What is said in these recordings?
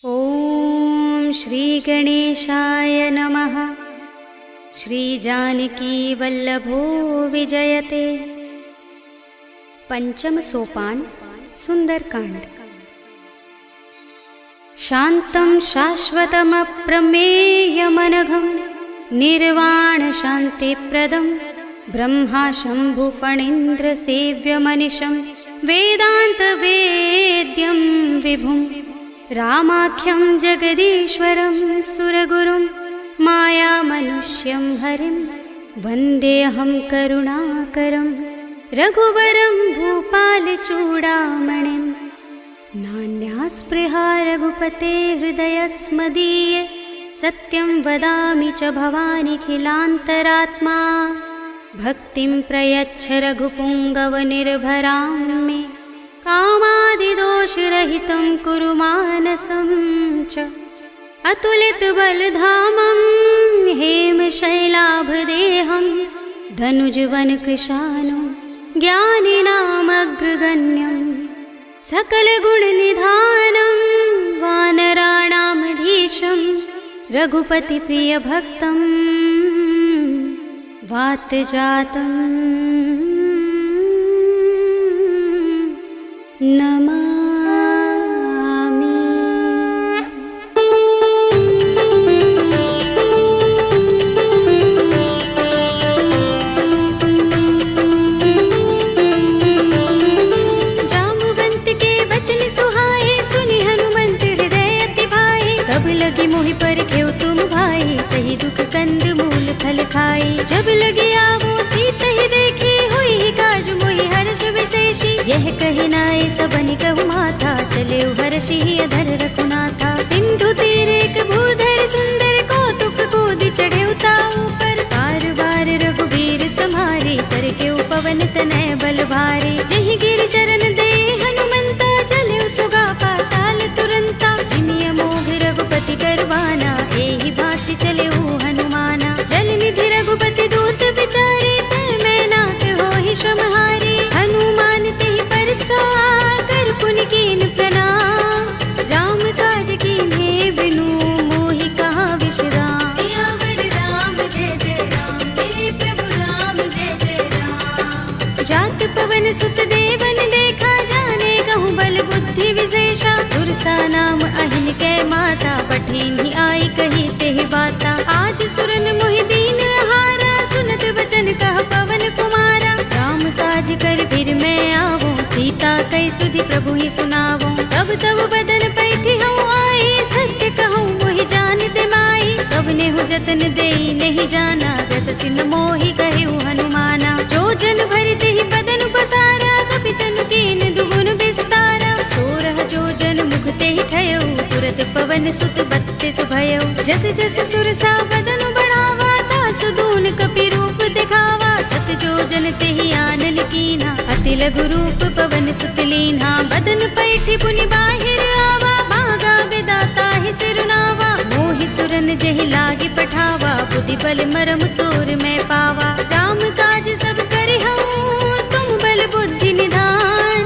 ॐ श्री गणेशाय नमः। श्री जानकी वल्लभो विजयते। पंचम सोपान सुंदरकांड। शांतं शाश्वतमप्रमेयमनघं निर्वाण शांतिप्रदं ब्रह्मा शंभु फणीन्द्र सेव्यमनिशं वेदांत वेद्यं विभुं रामाख्यं जगदीश्वरं सुरगुरुं मायामनुष्यं हरिं वन्देऽहं करुणाकरं रघुवरं भूपालचूडामणिं। नान्यास्पृहा रघुपते हृदयस्मदीये सत्यं वदामि च भवानिखिलान्तरात्मा। भक्तिं प्रयच्छ रघुपुङ्गवनिर्भरां मे कामादिदोषरहितं कुरु मानसं च। अतुलितबलधामं हेमशैलाभदेहं धनुजवनकृशानं ज्ञानिनामग्रगण्यं सकलगुणनिधानं वानराणामधीशं रघुपतिप्रियभक्तं वातजातं नमामि। जाम्बुवंत के वचन सुहाए सुनि हनुमंत हृदय अति भाए। तब लगी मोहि परखेउ तुम भाई सही दुख कंद मूल फल खाई। जब लगी आवो सीत ही देखी हुई काज मोहि हर्ष विशेषी। यह कहि नाय सबनि कहु माथा चले हर्षि अधर रघुनाथा। सिंधु तीरे एक भूधर सुंदर कौतुक कूदि चढ़े ताऊ पर। बार बार रघुबीर समारी करके पवन तनय बल भारी। जहि गिरि चरण दे हनुमंता चले सुगा पाताल तुरंता। जिमिय मोघ रघुपति करवाना एहि भांति चले हनुमाना। जल निधि रघुपति दूत बिचारे तै मैं नाथ होहि श्रमहारी। हनुमान तेहि परसा कर पुनि कीन प्रणाम। राम काज कीन्हे बिनु मोहि कहाँ विश्राम। सियावर राम जय जय राम तेरे प्रभु राम जय जय राम। जात पवन सुत देवन देखा जाने कहूँ बल बुद्धि विशेषा। दुर्सा नाम अहिन कै माता पठिन्हि आई कही तेहि बाता। आज सुरन मोहि दीन हारा सुनत वचन कह पवन कुमारा। राम काज कर फिर मैं आवो सीता कई सुधि प्रभु ही सुनावो। तब तब बदन पैठी हूँ आई सत्य कहूँ मोहि जानते माई। तब नेहु जतन देई नहीं जाना रस सिंह मोहि कहे हनुमाना। जो जन भरते ही बदन बसारा कपितन कीन दुगुन विस्तारा। सोरह जो जन मुखते ही ठयो तुरत पवन सुत बत्तीस भयो। जस जस सुरसा बदन बढ़ावा तासु दून कपि रूप दिखावा। सत जो जन तेहि आनन कीना अति लघु रूप पवन सुत लीन्हा। बदन पैठी पुनि बाहिर आवा भागा विदाता ही सिरुनावा। मोहि सुरन जहि लागी पठावा बुद्धि बल मरम तोर मैं पावा। राम काज सब करि हूँ तुम बल बुद्धि निधान।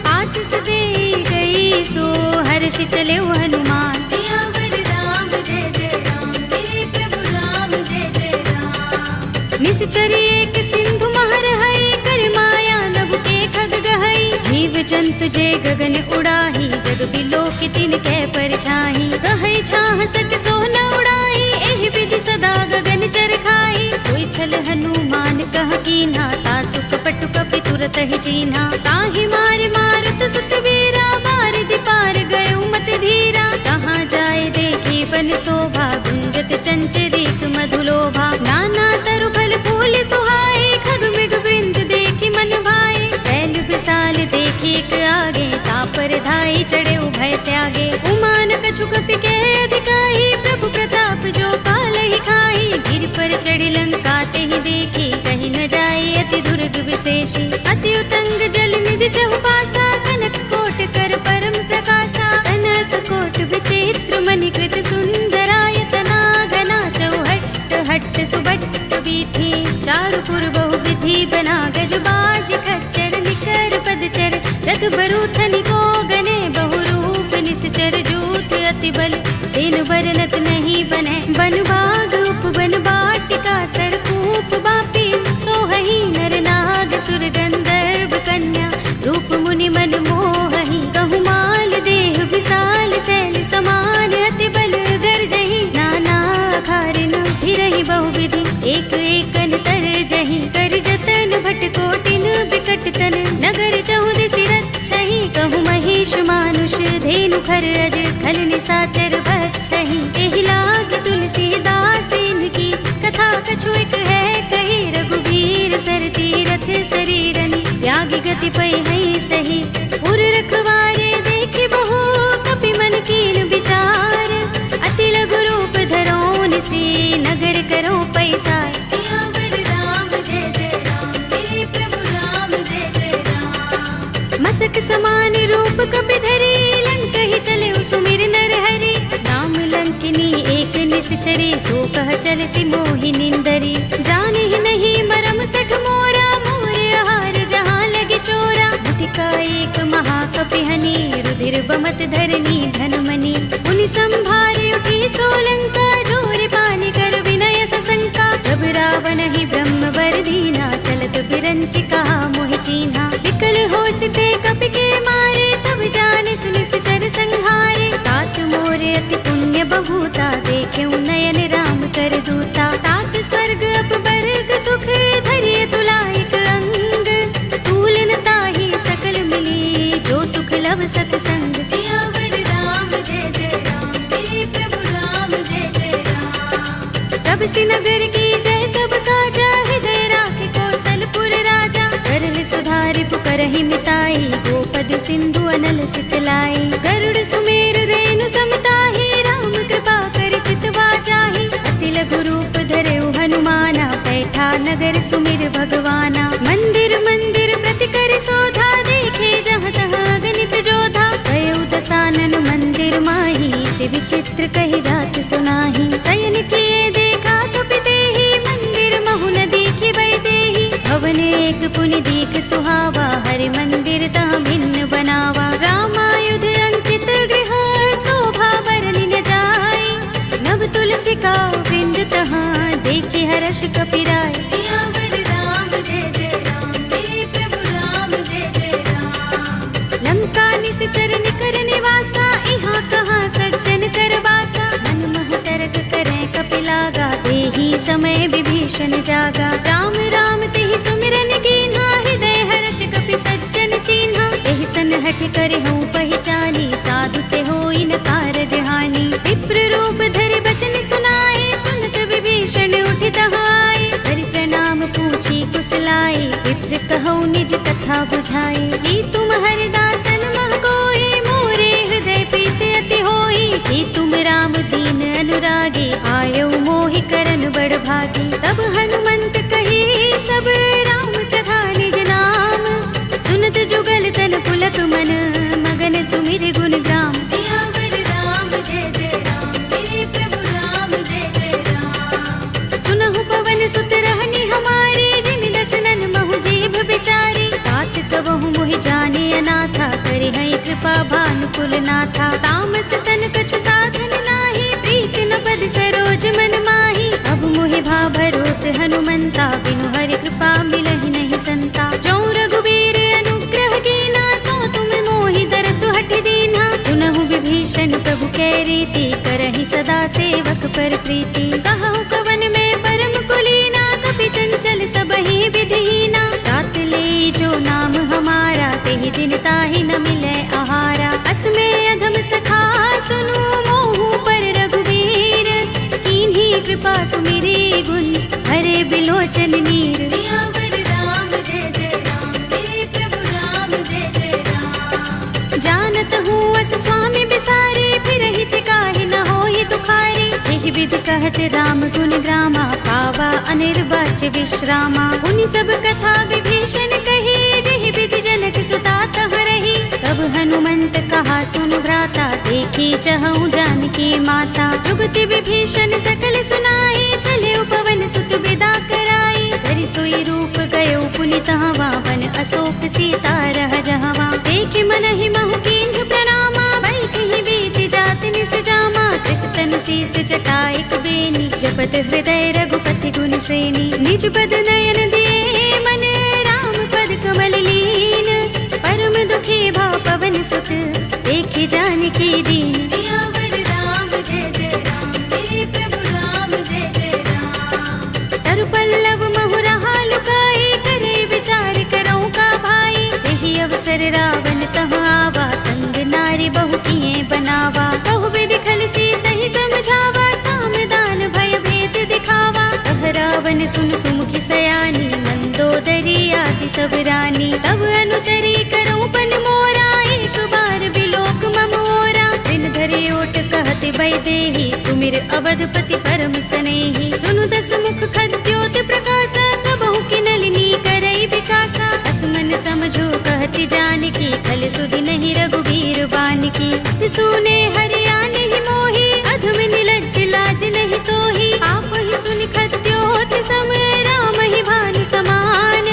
आशीष दे गई सो हर्ष चले हनुमान। सियावर राम जय जय राम तेरे प्रभु राम जय जय राम। निश्चरी एक सिंधु महर है कर माया नभ के खग गहई। जीव जंतु जे गगन उड़ाही जग बिलोक तिन कै परछाई। कहै छाह सक सो न उड़ाई एहि विधि सदा गगन चर खाई। सोई छल हनुमान कह कीन्हा तासु कपट कपि तुरत ही चीन्हा। ताहि मार मारुत सुत वीरा बारिधि पार गयो मत धीरा। कहाँ जाए देखी बन शोभा गुंजत चंचरीक मधुलोभा। नाना तरु फल फूल सुहाए खग मृग वृंद देखी मन भाए। शैल विशाल देखी एक आगे तापर धाई चढ़े उभय त्यागे। उमान कछु कपि के अधिकाई प्रभु प्रताप जो काल ही खाई। गिर पर चढ़ी लंका तेहि देखी कहीं न जाए अति दुर्ग विशेषी। अति उतंग जल निधि चहुपासा कनक कोट कर परम प्रकाशा। कनक कोट विचित्र मणिकृत सुंदरायतना गना चौहट्ट हट्ट सुबट्ट बीथी। चारु पुर बहु विधि बना गज बाज खच्चर निकर पदचर। रथ बरूथनि को गने बहुरूप निश्चर जूथ अति बल तेनु बरनत नहीं बने। बन बाग उपवन बाटिका सरकूप बापी सोहही नर नाग सुर गंधर्व कन्या रूप मुनि मन मोहही। कहु माल देह विशाल शैल समान अति बल गर्जही। नाना खारिन फिरहि बहुविधि एक एकन तर जही। कर जतन भट कोटिन बिकट तन नगर चहुदिसि रक्षहि। कहु महेश मानुष धेनु खर अज खल निशाचर बक्षहि। एहि लाग तुलसीदास इनकी कथा कछु एक है कही। रघुबीर सर तीरथ शरीरनि त्यागी गति पै है सही। पुर रखवारे देखि बहु कपि मन कीन विचार। अति लघु रूप धरोन से नगर करो पैसार। सियावर राम जय जय राम मेरे प्रभु राम जय जय राम। मसक समान रूप कपि धरि लंकहि चले सुमिर नर हरि। राम लंकिनी एक निश्चरी सो कह चल सि मोहि निंदरी। जाने ही नहीं मरम सठ मोरा मोर आहार जहाँ लगे चोरा। मुठिका एक महाकपि हनि रुधिर बमत धरनी धनमणि। उनि संभारे उठी सोलंका जोर पानी कर विनय सशंका। जब रावण ही ब्रह्म वर दीना चलत बिरंचिका मोह चीन्हा। विकल होसिते कपि के मारे तब जाने सुनिश्चर संहारे। तात मोरे अति पुण्य बहुता देखे नयन राम कर दूता। तात स्वर्ग अपवर्ग सुख धरिय तुलाइक अंग। तूलन ताहि सकल मिली जो सुख लव सतसंग। सियावर राम जय जय राम मेरे प्रभु राम जय जय राम। तब सि नगर की जय सब काजा हृदय राखे कौशलपुर राजा। करल सुधारि पुकारहि मिताई गोपद सिंधु अनल सितलाई। गरुड़ सुमेर रेणु समताहि राम कृपा कर चितवा जाहि। अति लघु रूप धरेउ हनुमाना बैठा नगर सुमिर भगवाना। मंदिर मंदिर प्रति कर शोधा देखे जहाँ तहाँ गणित जोधा। गयउ दसानन मंदिर माही ते विचित्र कही जात सुनाही। शयन किए देखा कपि तेहि मंदिर महु न दीखि बै देहि। भवन एक पुनि दीख सुहावा हरि मंदिर तहाँ भिन्न बनावा। रामायुध अंकित गृह शोभा बरनि न जाय। नव तुलसी का वृंद तहाँ देखि हर्ष कपि राय। सियावर राम जय जय राम मेरे प्रभु राम जय जय राम। लंका निश्चर निकर निवासा इहाँ कहाँ सज्जन कर वासा। मन मोह तरक करे कपि लागा देहि समय विभीषण जागा। राम राम तेहि सुमिरन कीन्हा हृदय हर्ष कपि सज्जन चीन्हा। एहि सन हठ करे हूँ पहचानी साधु ते होई न कारज हानि। विप्र रूप धरि बचन सुनाए सुनत विभीषण उठि तहाय। हरि प्रणाम पूछी कुशलाई विप्र कहौ निज कथा बुझाई। कि तुम हरिदासन मह कोई मोरे हृदय प्रीत अति होई। कि तुम राम दीन अनुरागी आयौ मोहि करन बड़ भागी। तब हनुमंत कही सब राम तथा निज नाम। सुनत जुगल तन पुलक मन मगन सुमिर गुण ग्राम। सियावर राम जय जय राम मेरे प्रभु राम जय जय राम। सुनहु पवन सुत रहनी हमारे जिमि दसनन महु जीभ बिचारी। तात कबहु मोहि जाने अनाथा करि है कृपा भानुकुल नाथा। तामस तन कछु साधन नाही प्रीति न पद सरोज मन माही। अब मोहि भा भरोस हनुमंता बिनु हरि कृपा मिलहि नहीं संता। जो रघुबीर अनुग्रह कीना तो तुम मोहि दरसु हठ दीना। सुनहु विभीषण प्रभु कै रीति करहि सदा सेवक पर प्रीति। कहु कवन में परम कुलीना कपि चंचल सबहि विधिहीना। तात ले जो नाम हमारा तेहि दिन ताहि न मिलै आहारा। अस में अधम सखा सुनु मोहु पर रघुबीर। कीन्ही कृपा सुमिरी गुण हरे बिलोचन नीर। सियावर राम जय जय राम मेरे प्रभु राम जय जय राम। जानत हूँ अस स्वामी बिसारे फिरहि तिकाहि न होहि दुखारी। एहि विधि कहत राम गुण ग्रामा पावा अनिर्वाच्य विश्रामा। उनि सब कथा विभीषण कही जेहि विधि जनक सुता तह रही। तब हनुमंत कहा सुन भ्राता देखी चहु जानकी माता। जुगति विभीषण सकल सुनाई चले पवन सुत विदा कराई। करि सोई रूप गयो पुनि तहवा वन अशोक सीता रह जहवा। देखि मन ही महु कीन्ह प्रणामा बैठि बीत जात निस जा। ललित जटायक बेनी, जपत हृदय रघुपति गुण श्रेणी। निज पद नयन दिए मन, राम पद कमल लीन। परम दुखी भाव पवन सुत, देखि जानकी दीन। सियावर राम जय जय राम, मेरे प्रभु राम जय जय राम। तरु पल्लव महु रहा लुकाई, करे विचार करऊं का भाई। यही अवसर रावण तह आवा, संग नारी बहु किए बनावा। कहु विधि खल सीतहि समझावा, सामदान भय भेद दिखावा। कह रावण सुन सुमुखी सयानी, मंदोदरी आदि सब रानी। तब अनुचरी करऊं पन मोरा, एक बार बिलोक मम ओरा। दिन धरि ओट कहति वैदेही, सुमिर अवधपति परम सनेही। सुनु दस मुख खद्योत प्रकाशा, कबहु की नलिनी करई विकासा। असमन समझो कहति जानकी, खल सुधि नहीं रघुबीर बानकी। सुने हरिया नहीं मोही, अधम निलज्ज लाज नहीं तोही। आप ही सुन खद्योत सम, राम ही भानु समान।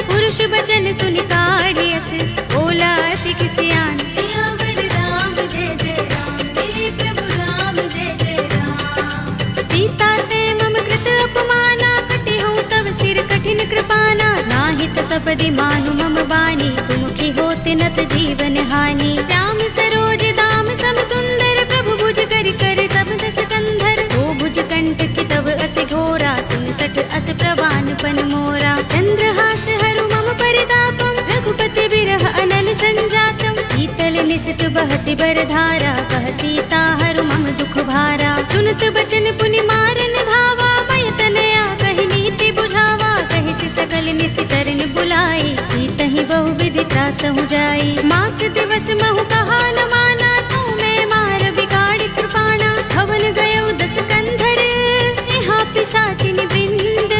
पुरुष बचन सुनि काढ़ियस, बोला अति किसियान। सियावर राम जय जय राम, मेरे प्रभु राम जय जय राम। सीता ते मम कृत अपमाना, कटे हूँ तव सिर कठिन कृपाना। नाहित सपदि मानु मम बानी, सुमुखी होत नत जीवन हानि। श्याम सरोज दाम सम सुंदर, प्रभु भुज कर कर सब दस कंधर। ओ भुज कंठ की तव अस घोरा, सुन सठ अस प्रवान पन मोरा। चंद्रहास हरु मम परितापम, रघुपति बिरह अनल संजातम। शीतल निसित बहसि बरधारा, कह सीता हरु मम दुख भारा। सुनत बचन पुनि मारन धावा, भय तनया कहि नीति बुझावा। कहि सि सकल निसिचरन बुलाई, सीतहि बहु विधि त्रासहु जाई। मास दिवस महु कहा न माना, तू मैं मार बिगाड़ कृपाणा। भवन गयो दस कंधर, यहाँ पिशाचिनी वृंद।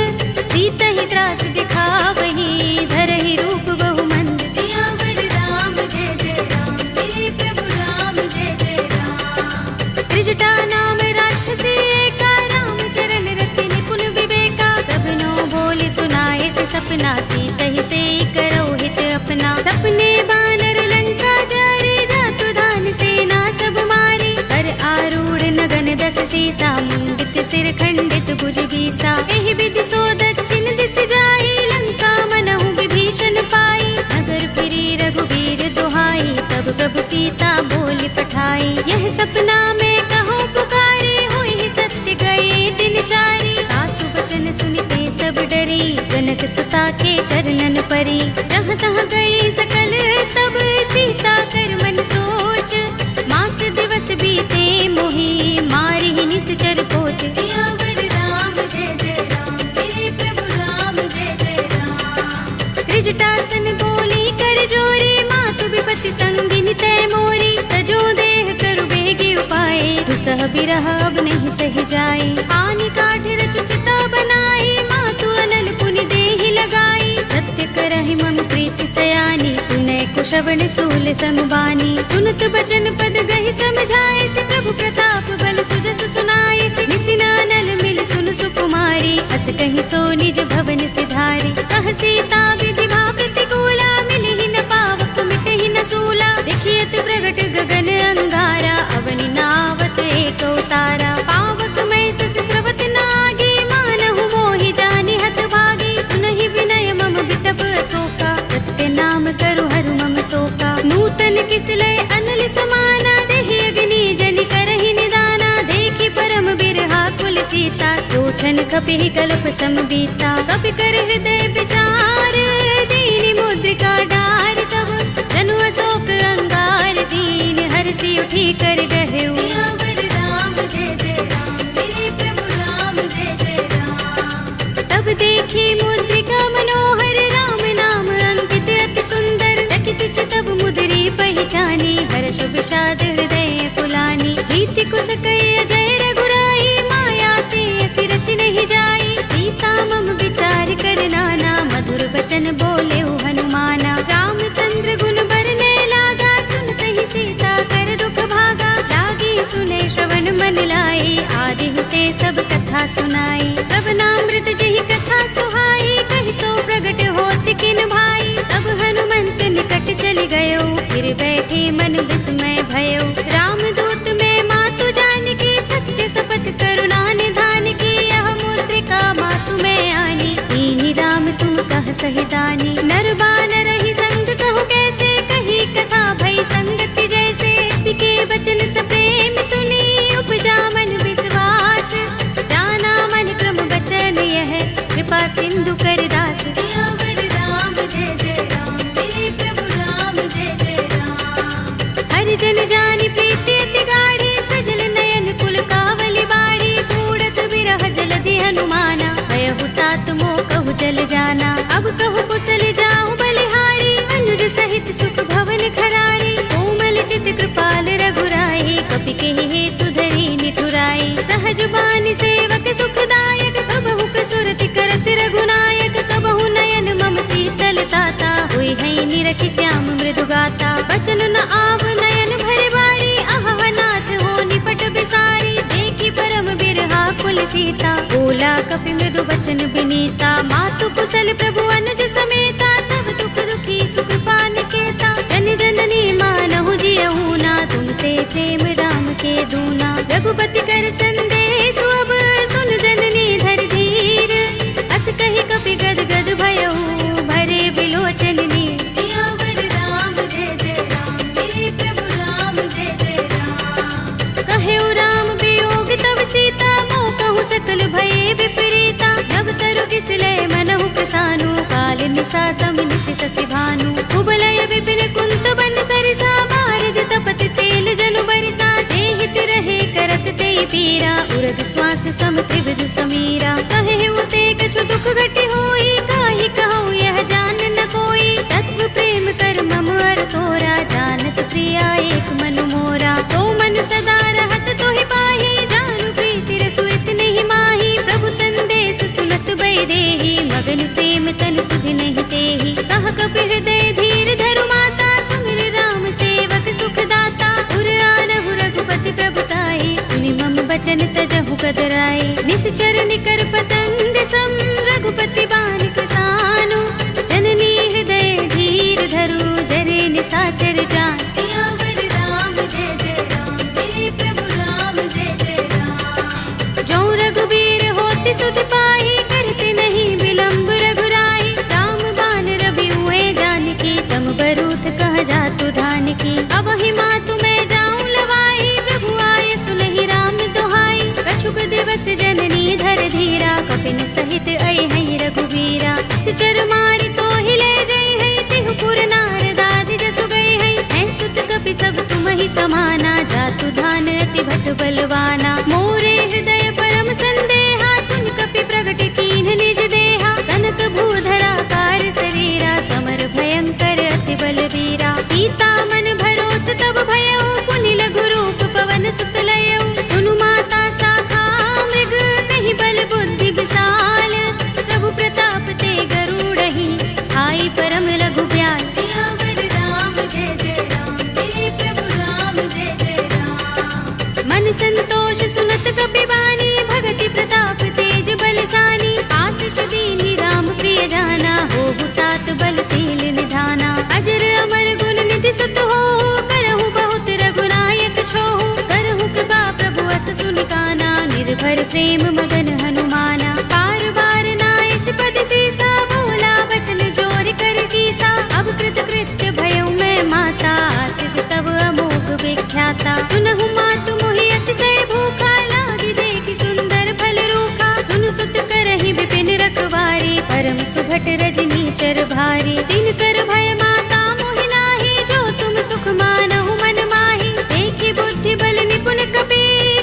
सीतहि त्रास दिखावही, धरहि रूप बहु मंद। सियावर राम जय जय राम, मेरे प्रभु राम जय जय राम। त्रिजटा नाम राक्षसी एका, राम चरण रति निपुण विवेका। सबनो बोले सुनाए से सपना, सीतहि से करौ हित अपना। सपने बानर लंका जारे, जातु दान सेना सब मारे। कर आरूढ़ नगन दस सीसा, मुंडित सिर खंडित भुज बीसा। एहि विधि सो दक्षिण दिस जाई, लंका मनहु विभीषण पाई। नगर फिरी रघुबीर दुहाई, तब प्रभु सीता बोली पठाई। यह सपना में कहो पुकारी, होई सत्य गए दिन चारी। सासु वचन सुनते सब डरी, जनक सुता के चरणन परी। जहाँ तहाँ गई सकल तब, सीता कर मन सोच। मास दिवस बीते मोही, मारहि निश्चर पोच। सियावर राम जय जय राम, मेरे प्रभु राम जय जय राम। त्रिजटासन बोली कर जोरी, मातु विपति संगिनी तै मोरी। तजो देह करु बेगी उपाय, दुसह बिरह अब नहीं सह जाए। पानी काठ रचु चिता बनाई, मातु अनल पुनि देहि लगाई। सत्य करहि मम प्रीति सयानी, सुनै कुशवन सूल समबानी। सुनत बचन पद गहि समझाए, से प्रभु प्रताप बल सुजस सुनाए। निसि नानल मिल सुन सुकुमारी, अस कहि सो निज भवन सिधारी। कह सीता विधि भा प्रतिकूला, मिलहि न पावक मिटहि न सूला। देखियत प्रगट गगन अंगारा, अवनि नावत एक उतारा। पावक मैं सस स्रवत नागी, मानहु मोहि जानि हत भागी। सुनहि विनय मम बिटप अशोका, सत्य नाम करु हरु मम शोका। नूतन किसलय अनल समाना, देहि अग्नि जनि करहि निदाना। देखि परम बिरहा कुल सीता, लोचन कपिहि कल्प सम बीता। कपि कर हृदय विचार, दीनि मुद्रिका डार। तब जनु अशोक अंगार, दीन हरषि उठी कर गहेउ। सियावर राम जय जय राम, मेरे प्रभु राम जय जय राम। तब देखी मुद्रिका मनोहर, राम नाम अंकित अति सुंदर। चकित चितव मुद्री पहचानी, हर्ष विषाद हृदय पुलानी। जीति कुस कई अजय रघुराई, माया ते असि रच नहीं जाई। सीता मम विचार कर नाना, मधुर वचन बोले हनुमाना। रामचंद्र गुण बरने लागा, सुनतहि सीता कर दुख भागा। लागी सुने श्रवण मन लाई, आदि हुते सब कथा सुनाई। तब नामृत जहि कथा सुहाई, कहि सो प्रगट होत किन भाई। तब हनुमंत निकट चल गयो, फिर बैठे मन विस्मय भयो। रामदूत में मातु जानकी, सत्य शपथ जुबान सेवक सुखदायक, कबहु कसुरति करत रघुनायक, कबहु नयन मम शीतल ताता, हुई है निरखि श्याम मृदु गाता। बचन न आव नयन भरे बारी, आहा नाथ हो निपट बिसारी, देखी परम बिरहा कुल सीता, बोला कपि मृदु बचन बिनीता। मातु कुशल प्रभु अनुज समेता, तब दुख दुखी सुख पान केता। जन जननी मानहु जियहु ना, तुम ते प्रेम राम के दूना। रघुपति कर संदेश अब सुन जननी धर धीर, अस कहि कपि गद गद भयहु भरे बिलोचन नीर। सियावर राम जय जय राम, मेरे प्रभु राम जय जय राम। कहेउ राम वियोग तब सीता, मोह कहु सकल भये विपरीता। नभ तरु किसलय मनहु प्रसानु, काल निसा समिनिसि शशि भानु। कुबलय विपिन कुंत बन सरिसा, बारद तपत तेल जनु बरिसा। जे हित रहे करत ते पीरा, उरग श्वास सम त्रिविध समीरा। कहेउ ते कछु दुख घटि होई, काहि कहूँ यह जान न कोई। तत्व प्रेम कर मम अर तोरा, जानत प्रिया एक मन मोरा। तो मन सदा रहत तोहि पाहि, जानु प्रीति रसु इतने माही। प्रभु संदेश सुनत बै देहि, मगन प्रेम तन सुधि नहीं तेहि। कह कपि हृदय धीर धरु माता, सुमिर राम सेवक सुख दाता। उर आनहु रघुपति प्रभुताई, सुनि मम बचन तजहु कदराई। निश्चर निकर पतंग सम, रघुपति बानिक सानु। जननी हृदय धीर धरु, जरे निसाचर जान। सियावर राम जय जय राम, मेरे प्रभु राम जय जय राम। जो रघुबीर होति सुध पाई, करते नहीं विलंब रघुराई। राम बान रवि हुए जानकी, तम बरूथ कह जातु धान की। अब ही मातु मैं जाऊं लवाई, प्रभु आए सुनहि राम दुहाई। कछुक दिवस जननी धर धीरा, कपिन सहित आई है रघुबीरा। सिचर मारी तो हिले जई है, तिहु पुर नारद आदि जसु गई है। है सुत कपि सब तुम ही समाना, जातु धान अति भट बलवाना। मोरे हृदय परम संदेहा, सुन कपि प्रगट कीन्ह निज देहा। कनक भूधरा कार शरीरा, समर भयंकर अति बलवीरा। सीता मन भरोस तब भयउ, पुनि लघु रूप पवन सुत लयउ। सुनु माता शाखा मृग, कहि बल बुद्धि विशाल। प्रभु प्रताप ते गरुड़हि, आई परम लघु ब्याल। सियावर राम जय जय राम, मेरे प्रभु राम जय जय राम। मन संतोष सुनत कपि बानी, भगति प्रताप तेज बलसानी। आशीष दीनि राम प्रिय जाना, होहु तात बलशील निधाना। अजर अमर गुण निधि सुत होहु, करहु बहुत रघुनायक छोहु। करहु कृपा प्रभु अस सुनि काना, निर्भर प्रेम मगन हनुमाना। बार बार नाइस पद सीसा, बोला बचन जोर कर कीसा। अब कृत कृत्य भयउ मैं माता, आशीष तब अमोघ विख्याता। सुनहु मातु मोहि अतिशय भूखा, लागी देखि सुंदर फल रूखा। सुन सुत करहि विपिन रखवारी, परम सुभट रजनी चर भारी। दिन कर भय माता मोहि नाही, जो तुम सुख मानहु मन माही। देखि बुद्धि बल निपुण कपि,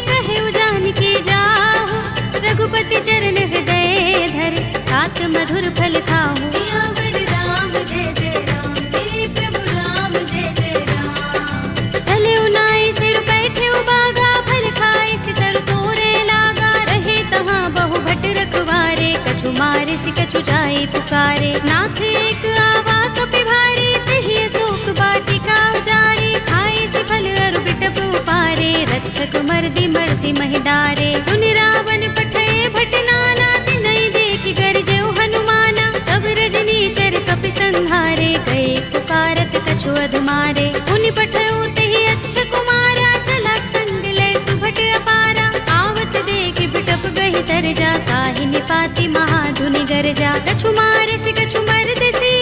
कहेउ जानकी जाहु। रघुपति चरण हृदय धर, तात मधुर फल खाहु। सियावर राम जय जय राम, मेरे प्रभु राम जय जय राम। चले उनाई सिर बैठे बागा, फल खाए सितर तोरे लागा। रहे तहाँ बहु भट रखवारे, कछु मारे सि कछु जाए पुकारे। नाथ एक आवा कपि भारी, तेहि अशोक वाटिका उजारी। खाए सि फल अरु बिटप उपारे, रक्षक मर्दि मर्दि महि डारे। सुनि रावण पठय भट नाना, तिनहि देखि गरजेउ हनुमाना। सब रजनी चर कपि संहारे, गए पुकारत कछु अधमारे। पुनि पठयउ तेहि अच्छ कुमारा, चला संग लय सुभट अपारा। आवत देखि बिटप गहि तर जा, ताहि निपाति महाधुनि गरजा। कछु मारे सि कछु मरदसि,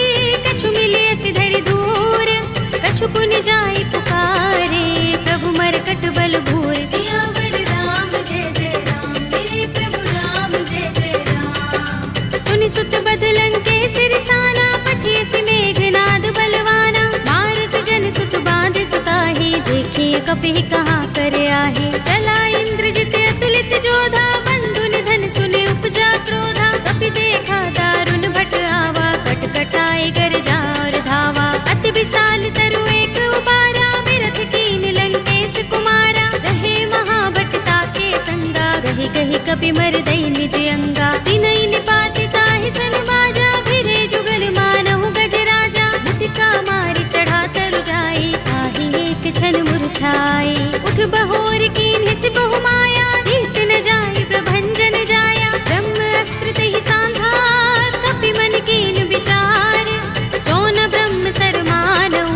कछु मिलिय सि धरि दूर। कछु पुनि जाई पुकारे, प्रभु मरकट बल भूर। सियावर राम जय जय राम, मेरे प्रभु राम जय जय राम। तुनि सुत बदलन के सिरसाना, पठिय सि मेघनाद बलवाना। मारस जन सुत बांध सुताही, देखिए कपि कहाँ कर आहे। चला इंद्रजित अतुलित जोधा, बंधु निधन सुने उपजा क्रोधा। कपि देखा दारुण भट आवा, कट कटाए गर जार धावा। अति विशाल तरु एक उबारा, बिरथ कीन लंकेश कुमारा। रहे महाभट ताके संगा, गहि मोहि कपि मर दई निज अंगा। तिनहि निपाति ताहि सन बाजा, भिरे जुगल मानहु गजराजा। मुटिका मारि चढ़ा तरु जाई, ताहि एक क्षण मुरझाई। उठ बहोर कीन्हि सि बहु माया, जीत न जाई प्रभंजन जाया। ब्रह्म अस्त्र तेहि सांधा, कपि मन कीन विचार। जो न ब्रह्म सर मानऊ,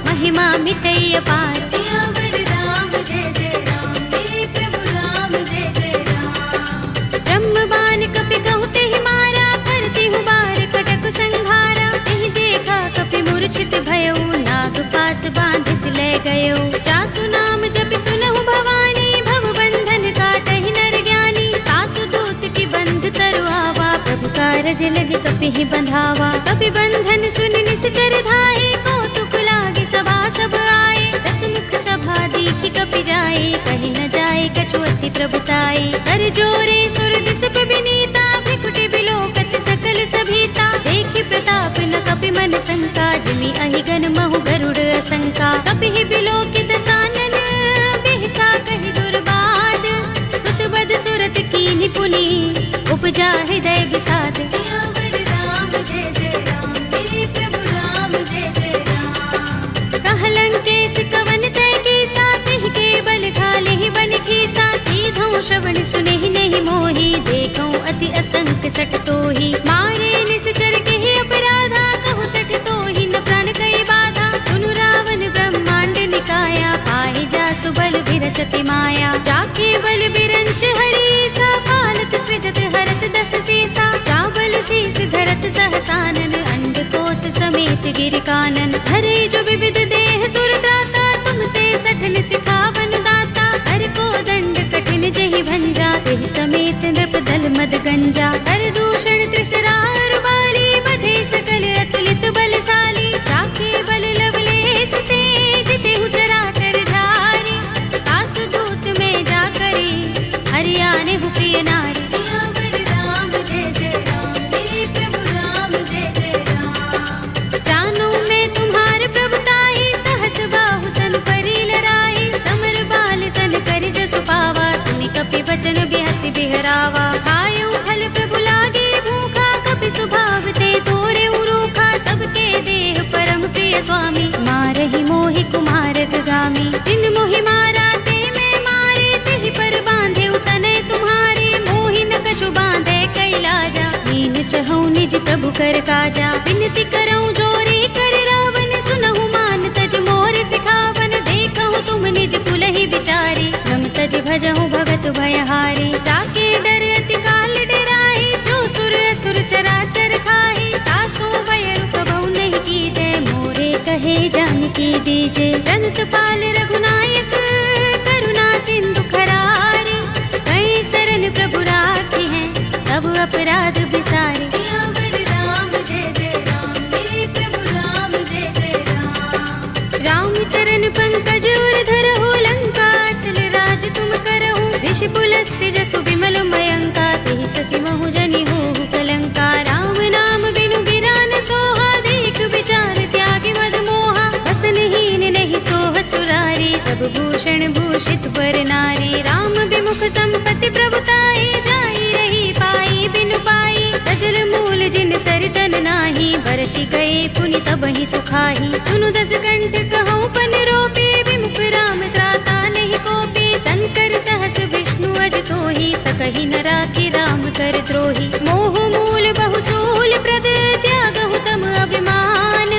महिमा मिटई अपार। सियावर राम जय जय राम, मेरे प्रभु राम जय जय राम। ब्रह्म बाण कपि कहु तेहि मारा, करति हूँ बार कटक संघारा। तेहि देखा कपि मूर्छित भयउ, नाग पास बांधिस ले गयउ। जासु नाम जपि सुनहु भवानी, भव बंधन काटहि नर ज्ञानी। तासु दूत की बंध तरु आवा, प्रभु कारज लगे कपि ही बंधावा। कपि बंधन सुनि निश्चर धाये, कौतुक लागे सभा सब आए। दसमुख सभा देखि कपि जाए, कहि न जाए कछु अति प्रभुताई। कर जोरे सुर दिस पे विनीता, भ्रिकुटि बिलोकत सकल सभीता। देखि प्रताप न कपि मन शंका, जिमि अहिगन महु गरुड़ असंका। कपि ही बिलोकित सानन, बिहसा कहि दुर्बाद। सुत बद सुरत कीन्हि पुनि, उपजा हृदय विषाद। सियावर राम जय जय राम, मेरे प्रभु राम जय जय राम। कहलंकेश कवन तै कीसा, तिहि के बल ढाले ही बन खीसा। कीधौं श्रवण सुनेहि नहीं मोहि, देखौं अति असंक सठ तोहि। मारे निश्चर केहि अपराधा, कहु सठ तोहि न प्राण कई बाधा। सुनु रावण ब्रह्मांड निकाया, पाहि जासु बल बिरचति माया। जाके बल बिरंच हरीसा, पालत सृजत हरत दस सीसा। चावल शीस धरत सहसानन, अंड कोस समेत गिर कानन। धरे जो विविध देह सुर त्राता, तुमसे सठन सिखावन दाता। हर को दंड कठिन जहि भंजा, तेहि समेत नृप दल मद गंजा। कर दूषण त्रिसरार बाली, बधे सकल अतुलित बलशाली। जाके बल लवलेस ते, जितेहु चराचर झारी। तासु दूत में जा करी, हरियाने हु प्रिय नारी। सियावर राम जय जय राम, मेरे प्रभु राम जय जय राम। जानो मैं तुम्हार प्रभुताई, सहस बाहु सन परि लराई। समर बाल सन करि जसु पावा, सुनि कपि बचन बिहसि बिहरावा। खायउ फल प्रभु लागे भूखा, कपि स्वभाव ते तोरे उरूखा। सबके देह परम प्रिय स्वामी, मारहि मोहि कुमारत गामी। जिन मोहि मारा ते मैं मारे, तेहि पर बांधे तनय तुम्हारे। मोहि न कछु बांधे कैलाजा, मीन चहु निज प्रभु कर काजा। विनती करऊं जोरी कर रावण, सुनहु मान तज मोर सिखावन। देखहु तुम निज कुलहि विचारी, रम तज भजहु भगत भयहारी। जाके डर अति काल डराई, जो सुर असुर चराचर खाई। तासो भय कबहु नहीं कीजय, मोरे कहे जानकी दीजे। रंत पाल रघुनायक, करुणा सिंधु खरारी। कई शरण प्रभु राखी हैं, तब अपराध बिसारे। सियावर राम जय जय राम, मेरे प्रभु राम जय जय राम। राम चरण पंकज उर धरहु, लंका चल राज तुम करहु। ऋषि पुलस्त्य जसु विमल मयंका, तेहि शशि महु जनि होहु कलंका। राम नाम बिनु गिरा न सोहा, देख विचार त्यागी मद मोहा। बसनहीन नहीं सोह सुरारी, सब भूषण भूषित पर नारी। राम विमुख संपत्ति प्रभुताई, जाई रही पाई बिनु पाई। सजल मूल जिन सरितन नाही, बरषि गए पुनि तबहि सुखाही। सुनु दस कंठ कहूँ पन रोपी, विमुख राम त्राता नहीं कोपी। शंकर सहस विष्णु अज तोहि, सकहि न राखी राम कर द्रोही। मोह मूल बहु सूल प्रद, त्यागहु तम अभिमान।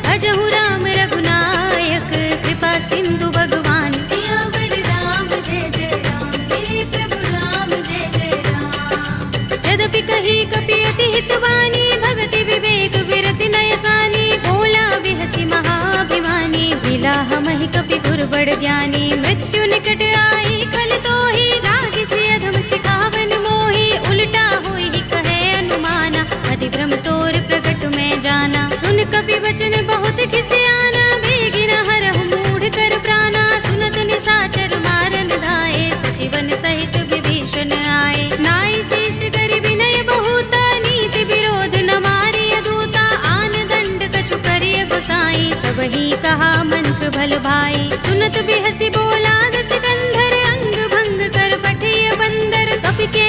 भजहु राम रघुनायक, कृपा सिंधु भगवान। सियावर राम जय जय राम, मेरे प्रभु राम जय जय राम। यद्यपि कही कपि अति हितवानी, भगति विवेक विरति नयसानी। बोला बिहसि महाभिमानी, बिलाह महि कपि गुरबड़ ज्ञानी। मृत्यु निकट आई खल तोहि, लागिसि अधम सिखावन मोहि। उल्टा होई कहे अनुमाना, अति भ्रम तोर प्रगट में जाना। सुन कपि वचन बहुत खिसियाना, बेगिन हरहु मूढ़ कर प्राणा। सुनत निशाचर मारन धाये, सजीवन सहित विभीषण आए। नाई शीस करि विनय बहुता, नीति विरोध न मारिय दूता। आन दंड कछु करिय गोसाई, सबहि कहा मंत्र भल भाई। सुनत बिहसि बोला दस कंधर, अंग भंग कर पठिय बंदर। कपि के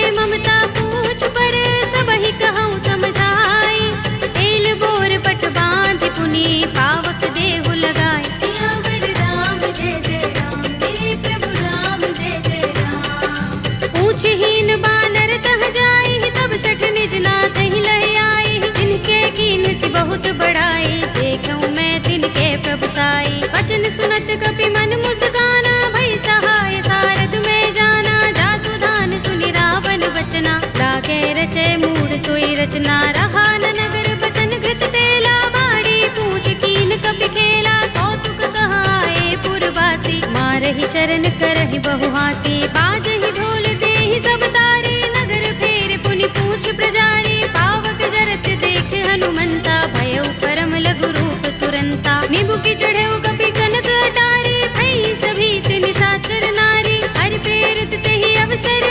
पूछहीन बानर तह जाई, तब सठ निज नाथ ही लह आई। जिनके कीन सी बहुत बड़ाई, देखूं मैं तिनके प्रभुताई। वचन सुनत कपि मन मुस्काना, भई सहाय सारद में जाना। जातु धान सुनि रावण बचना, लागे रचे मूढ़ सोई रचना। रहा न नगर बसन घृत तेला, बाड़ी पूछ कीन कपि खेला। कौतुक कहाए पुरवासी, मारहि चरण करहि बहु हासी। बाजहि ढोल देहि सब तारी, नगर फेर पुनि पूछ प्रजारी। पावक जरत देख हनुमंता, भयउ परम लघु रूप तुरंता। निबुकि चढ़ेउ कपि कनक अटारी, भई सभीत निशाचर नारी। हरि प्रेरित तेहि अवसर,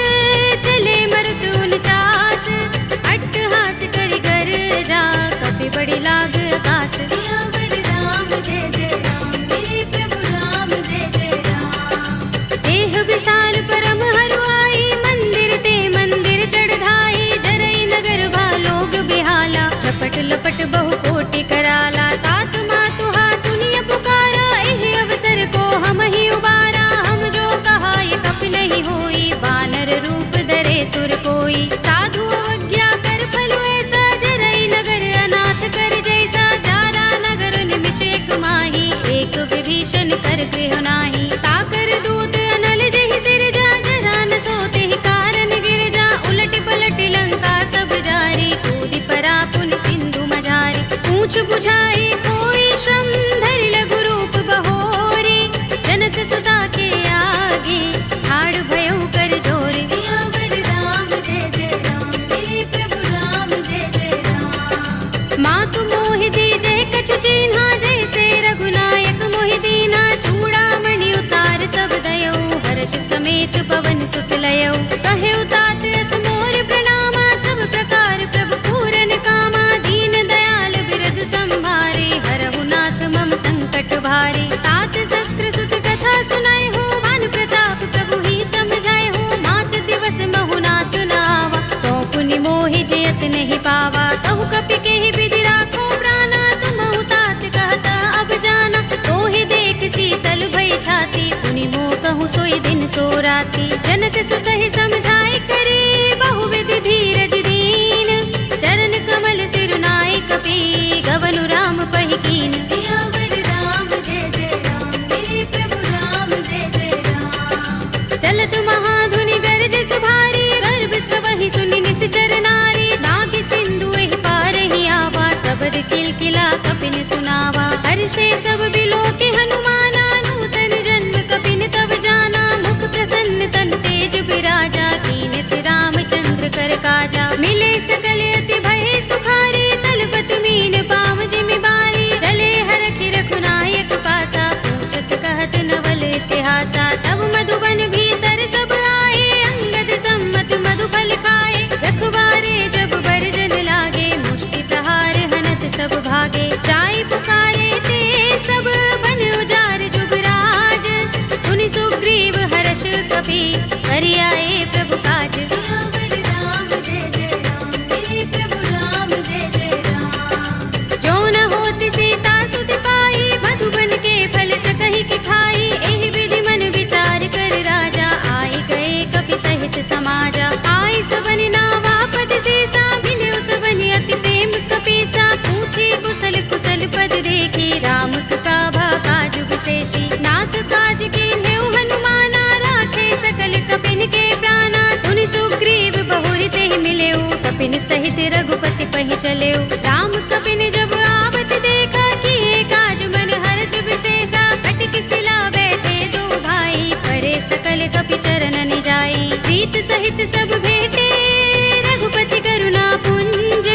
चले मरुत 49। अट्टहास करि गर जा, कपि बड़ी लाग आकाश। सियावर राम जय जय राम, मेरे प्रभु राम जय जय राम। देह विशाल परम हरुआई, मंदिर ते मंदिर चढ़ाई। जरई नगर भालोग बिहाला, झपट लपट बहु कोटि कराला। तात मातु हा सुनिय पुकारा, एहि अवसर को हम ही उबारा। हम जो कहा ये कपि नहीं होई, बानर रूप धरे सुर कोई। साधु अवज्ञा कर फल ऐसा, जरई नगर अनाथ कर जैसा। जारा नगर निमिष एक माही, एक विभीषण कर गृह नाही। ताकर दूत अनल जहि सिर जा, जरा न सोते ही कारण गिर जा। उलट पलट लंका सब जारी, कूदि परा पुन सिंधु मझारी। पूछ बुझाई कोई श्रम, धरि लघु रूप बहोरी। जनक सुता के आगे, ठाड़ भयउ कर जोरे। सियावर राम जय जय राम, मेरे प्रभु राम जय जय राम। मातु मोहि दीजहि कछु चिन्हा, जैसे रघुनायक मोहि दीना। चूड़ामणि उतार तब दयौ, हर्ष समेत पवन सुत लयौ। कहेउ तात अस मोर प्रणामा, सब प्रकार प्रभु पूरन कामा। दीन दयाल बिरद संभारे, हरहु नाथ मम संकट भारे। तात शक्र सुत कथा सुनाए हो, भानु प्रताप प्रभु ही समझाए हो। मास दिवस महु नाथ नावा, तो पुनि मोहि जयत नहीं पावा। कहु कपि केहि विधि राखो प्राणा, तुमहु तात कहत अब जाना। तोहि देख शीतल भई छाती, पुनि मोह कहूँ सोई दिन सो राती। जनक सुत ही समझाए करे, बहु विधि धीरज दीन। चरण कमल सिरुनाए कपि, गवनु राम पहि कीन। सियावर राम जय जय राम, मेरे प्रभु राम जय जय राम। चलत महाधुनि गरज सुभारी, गर्भ स्रवहि सुनि निश्चर नारी। नाग सिंधु एहि पार ही आवा, तबद किलकिला कपिन सुनावा। हर्षे सब बिलोके हनुमाना, नूतन जन्म कपिन तब जाना। मुख प्रसन्न तन तेज बिराजा, कीने से रामचंद्र कर काजा। मिले सकल अति भय सुखारी, तलपत मीन पाव जिमि बारी। चले हरखि रघुनायक पासा, पूछत कहत नवल इतिहासा। तब मधुबन भीतर सब आए, अंगद सम्मत मधु फल खाए। रखवारे जब बरजन लागे, मुष्टि प्रहार हनत सब भागे। जाय पुकारे ते सब, बन उजार जुबराज। सुनि सुग्रीव हर्ष कपि, करि आए प्रभु काज। सियावर राम जय जय राम, मेरे प्रभु राम जय जय राम। जो न होत सीता सुत पाई, मधुबन के फल सकहि कि खाई। एहि विधि मन विचार कर राजा, आई गए कपि सहित समाजा। आई सबनि नावा पद सीसा, मिल्यो सबनि अति प्रेम कपीसा। पूछे कुशल कुशल पद देखी, राम कृपा काज विशेषी। नाथ काज कीन्हेउ हनुमाना, राखे सकल कपिन के प्राणा। सुनि सुग्रीव बहुरि तेहि मिलेउ, कपिन सहित रघुपति पहि चलेउ। राम कपिन जब आवत देखा, किए काज मन हर्ष विशेषा। कटि सिला बैठे दो भाई, परे सकल कपि चरण निजाई। प्रीत सहित सब भेटे, रघुपति करुणा पुंज।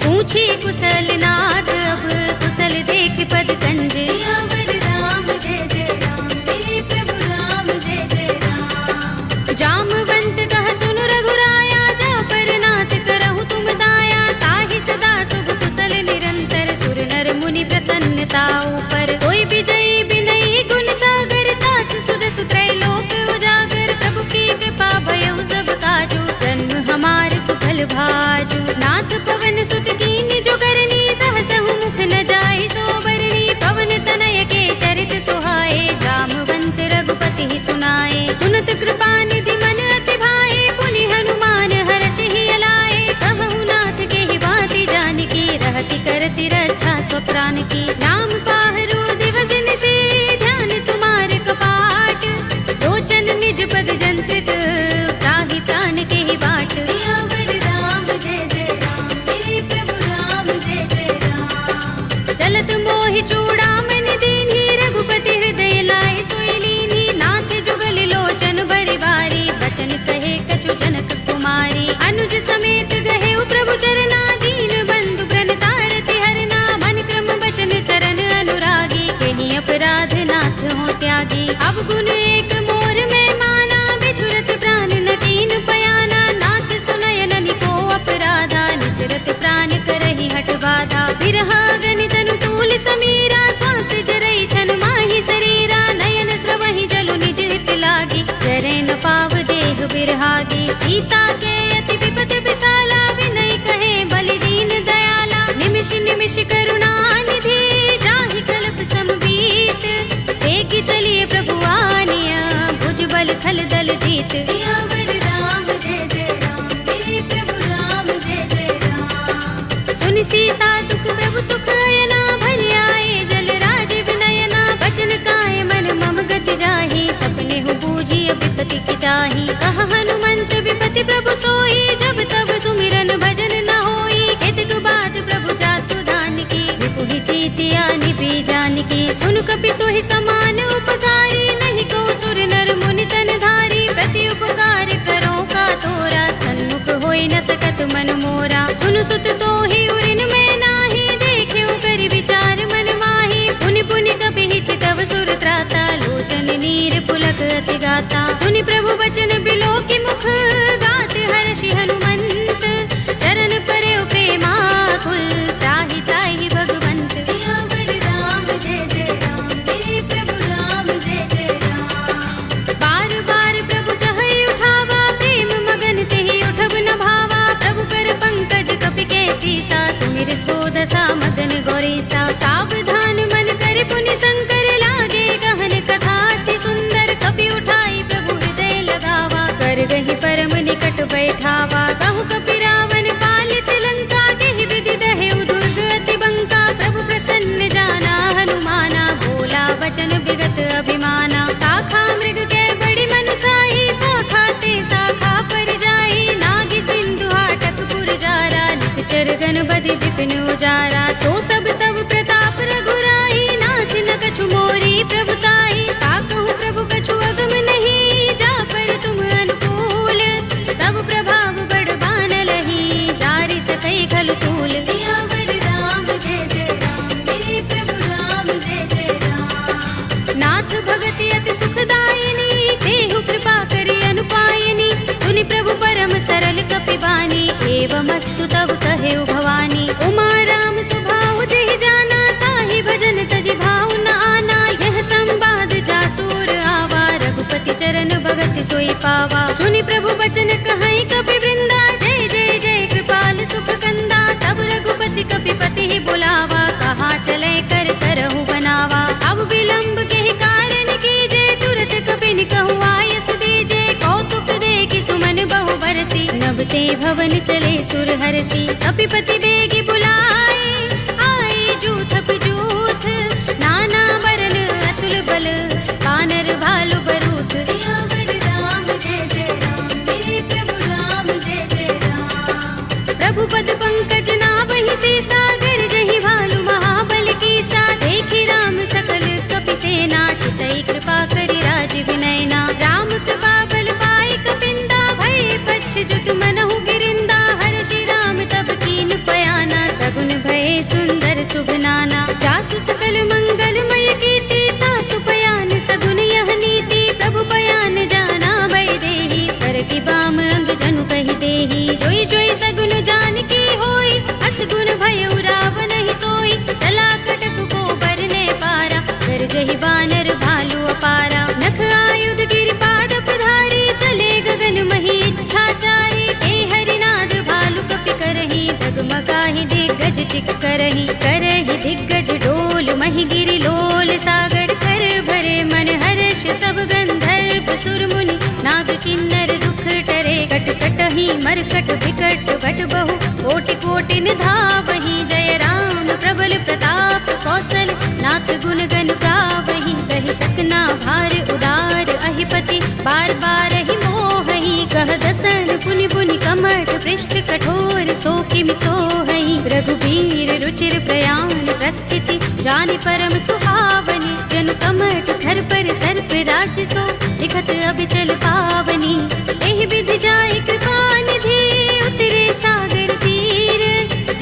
पूछी कुशल नाथ अब, कुशल देख पद कंज। सियावर राम जय जय राम, मेरे प्रभु राम जय जय राम। जामवंत कह सुनु रघुराया, जा पर नाथ करहु तुम दाया। ताहि सदा शुभ कुशल निरंतर, सुर नर मुनि प्रसन्नता ऊपर। कोई विजयी बिनहि गुण सागर, तास सुदसु त्रैलोक उजागर। प्रभु की कृपा भयउ सब काजू, लोचन निज पद जंत्रित, त्राहि प्राण के ही बाट। सियावर राम जय जय राम, मेरे प्रभु राम जय जय राम। चलत मोहि चूड़ामणि दीन्ही, रघुपति हृदय लाए सोई लीन्ही। नाथ जुगल लोचन बरि बारी, बचन कहे कछु जनक कुमारी। अनुज समेत गहे प्रभु चरना, दीन बंधु प्रणतारति हरना। मन क्रम बचन चरण अनुरागी, कहीं अपराध नाथ हो त्यागी। अब गुण एक मोर में माना, बिछुरत प्राण न कीन पयाना। नाथ सुनयन निको अपराधा, निसरत प्राण करहि हठ बाधा। बिरहा गनि तनु तूल समीरा, श्वास जरई छन माहि शरीरा। नयन स्रवहि जलु निज हित लागी, जरै न पाव देह बिरहागी। सीता के अति विपत विसाला, विनय कहे बलि दीन दयाला। निमिष निमिष करुणा निधि, जाहि कल्प समबीत। एक चलिए प्रभु आनिया, भुजबल थल दल जीत। सियावर राम जय जय राम, मेरे प्रभु राम जय जय राम। सुनि सीता दुख प्रभु सुख अयना, भरि आए जल राज विनयना। बचन काय मन मम गति जाहि, सपने हु बूझी विपति की ताहि। कहा हनुमंत विपति प्रभु सोई, जब तब सुमिरन भजन न होई। केतक बात प्रभु जातु दान की, विपुहि जीतिया निपि जानकी। सुन कपि तोहि समान उपकारी, नहीं को सुर नर मुनि तन धारी। प्रति उपकार करो का तोरा, सन्मुख होई न सकत मन मोरा। सुन सुत तोहि उरिन में नाही, देखे कर विचार मन माही। पुनि पुनि कपि चितव सुर त्राता, लोचन नीर पुलक अति गाता। सुनि प्रभु बचन बिलो की मुख, गात हर्षि हनुमंत। चरण परे प्रेमाकुल, त्राहि त्राहि भगवंत। सियावर राम जय जय राम, मेरे प्रभु राम जय जय राम। बार बार प्रभु चहई उठावा, प्रेम मगन तेहि उठब न भावा। प्रभु कर पंकज कपि के सीसा, तुमिर सोदसा मगन गौरीसा। सावधान मन कर पुनि शंकर, लागे गहन कथा अति सुंदर। कपि उठाई प्रभु हृदय लगावा, कर गहि परम निकट बैठावा। कहु कपि रावण पालित लंका, केहि विधि दहेउ दुर्ग अति बंका। प्रभु प्रसन्न जाना हनुमाना, बोला वचन विगत अभिमाना। शाखा मृग के बड़ी मनसाही, शाखा ते शाखा पर जाई। नागी सिंधु हाटक पुर जारा, निकचर गन बदि विपिन उजारा। सो सब तब प्रताप रघुराई, नाथ न कछु मोरी प्रभुताई। ताकहु प्रभु कछु अगम नहीं, जा पर तुम अनुकूल। तब प्रभाव बड़ बान लही, जारि सकई खलु तूल। सियावर राम जय जय राम, मेरे प्रभु राम जय जय राम। नाथ भगति अति सुखदायिनी, देहु कृपा करि अनुपायिनी। सुनि प्रभु परम सरल कपि बानी, एवमस्तु तब कहेउ भवानी। उमा राम स्वभाव जेहि जाना, ताहि भजन तजि भाव न आना। यह संवाद जासुर आवा, रघुपति चरण भगति सोई पावा। सुनि प्रभु बचन कहई कपि वृंदा, जय जय जय कृपाल सुख कंदा। तब रघुपति कपि पति ही बुलावा, कहा चले कर करहु बनावा। अब विलंब के ही कारण कीजे, तुरत कपि कहु आयस दीजे। कौतुक देखि सुमन बहु बरसी, नभते भवन चले सुर हर्षि। कपिपति बेगी बुलाए, आए जूथ जूथ। नाना बरन अतुल बल, कानर भालु बरूथ। सियावर राम जय जय राम, मेरे प्रभु राम जय जय राम। प्रभु पद पंकज नावहि से, सागर जहि भालु महाबल कीसा। देखि राम सकल कपि सेना, चितई कृपा करि राज विनयना। राम कृपा बल पाए कपिंदा, भय पच्छ जुत मनहु गिरिंदा। हर्षि राम तब कीन पयाना, सगुन भय सुंदर शुभ नाना। जासु सकल मंगलमय कीर्ति, तासु पयान सगुन यह नीति। प्रभु पयान जाना भय देहि, पर की बाम अंग जनु कहि देहि। जोई जोई सगुन जान की होई, असगुन भयउ रावण ही सोई। चला कटक को बरने पारा, कर जहि बानर भालु अपारा। नख आयुध गिरिपाद पधारी, चले गगन मही इच्छाचारी। के हरिनाद भालु कपि करहि, डगमगाहि दिग्गज चिक करहि। करहि दिग्गज डोल महि गिरि लोल सागर। कर भरे मन हर्ष सब गंधर्व सुर मुनि, नाग किन्नर दुख टरे। कट कटहि मरकट विकट बट बहु, कोटि कोटि निधावहि। जय राम प्रबल प्रताप कौशल, नाथ गुण गन गावहि। सही सकना भार उदार अहिपति बार बार ही मोहही कह दसन पुनि पुनि कमठ पृष्ठ कठोर सो किम सोहई रघुबीर रुचिर प्रयाण प्रस्थिति जानि परम सुहावनी जन कमठ धर पर सर्प राज सो लिखत अबिचल पावनी एहि विधि जाय कृपा निधि उतरे सागर तीर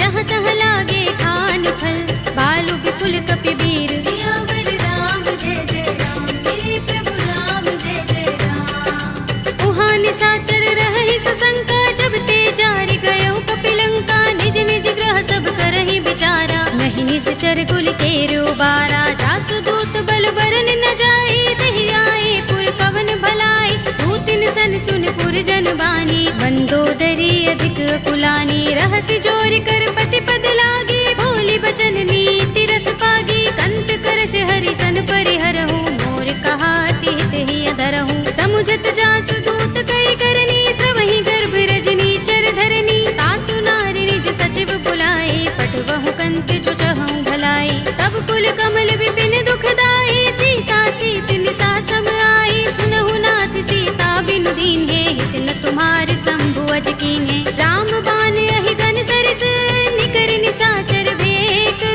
जहाँ तहाँ लागे खान फल बालु विपुल कपिबीर सियावर राम जय जय राम मेरे प्रभु राम जय जय राम उहाँ निशाचर रहहि सशंका जब ते जारि गयो कपिलंका निज निज ग्रह सब करहि विचारा नहीं निश्चर कुल केरो बारा जासु दूत बल बरन न जाए दहि आए पुर कवन भलाई दूतिन सन सुन पुर जन बानी मंदोदरी अधिक कुलानी रहति जोर कर पति पद लागे बोली बचन नीति रस पागी कंत करश हरि सन परिहरहु मोर कहा तिहित ही अधरहु समुझत जासु दूत कई करनी श्रवहि गर्भ रजनी चर धरनी तासु नारी निज सचिव बुलाए पठवहु कंत जो चहु भलाई तब कुल कमल विपिन दुखदाई सीता सीत निसा सम आई सुनहु नाथ सीता बिनु दीन है हित न तुम्हारे शंभु अज कीन है राम बान अहि गन सरिस निकर निशाचर भेक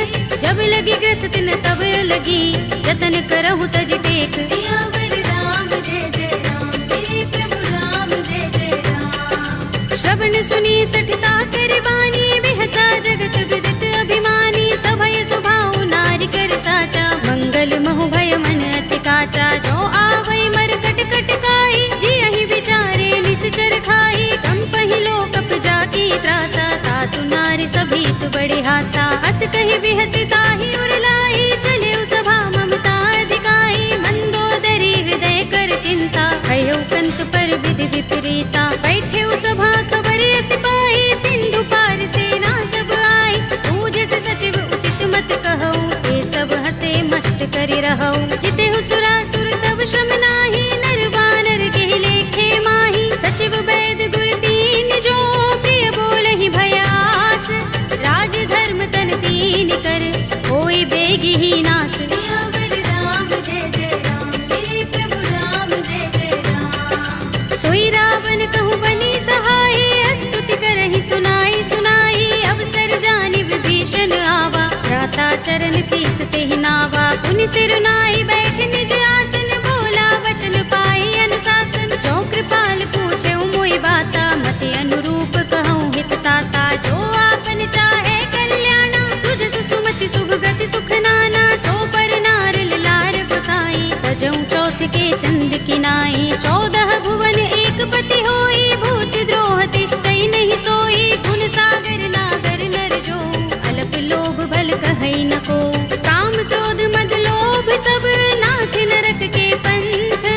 जब लगी ग्रस्त न तब लगी जतन करहु तज टेक सियावर राम जय जय राम मेरे प्रभु राम जय जय राम श्रवण सुनी सठता कर बानी बिहसा जगत विदित अभिमानी सभय सुभाव नारी कर साचा मंगल महु भय मन अति काचा जो आवै मर कट कट काई जी अहि विचारे निश्चर खाई कम पहि लोक जाकी त्रासा तासु नारी सभीत बड़े हासा हस कहि बिहसी ताहि उर लाई चले सभा ममता अधिकाई मंदोदरी हृदय कर चिंता भयो कंत पर विधि विपरीता बैठे सभा खबर सिपाही सिंधु पार सेना सब आई पूज से सचिव उचित मत कहो ये सब हसे मस्त करि रहो जिते सुरासुर तब श्रम नाही नर बानर के लेखे माही सचिव वैद गुर दीन जो प्रिय बोलहि भयास राज धर्म तन तीन कर होई बेगी ही नास सियावर राम जय जय राम मेरे प्रभु राम जय जय राम सोई रावण कहूँ बनी सहाय स्तुति करहि सुनाई सुनाई अवसर जानि विभीषण आवा भ्राता चरण शीस तेहि नावा पुनि सिर नाई बैठ निज आसन बोला वचन पाई अनुशासन जो कृपाल पूछे मोहि बाता मति अनुरूप कहूँ हित ताता जो आपन चाहे कल्याणा सुजस सुमति शुभ गति सुख नाना सो पर नार लार गोसाई तजऊ चौथ के चंद की नाई 14 भुवन एक पति होई भूत द्रोह तिष्ठई नहीं सोई गुण सागर नागर नर जो अलप लोभ भल कहई न को काम क्रोध मद लोभ सब नाथ नरक के पंथ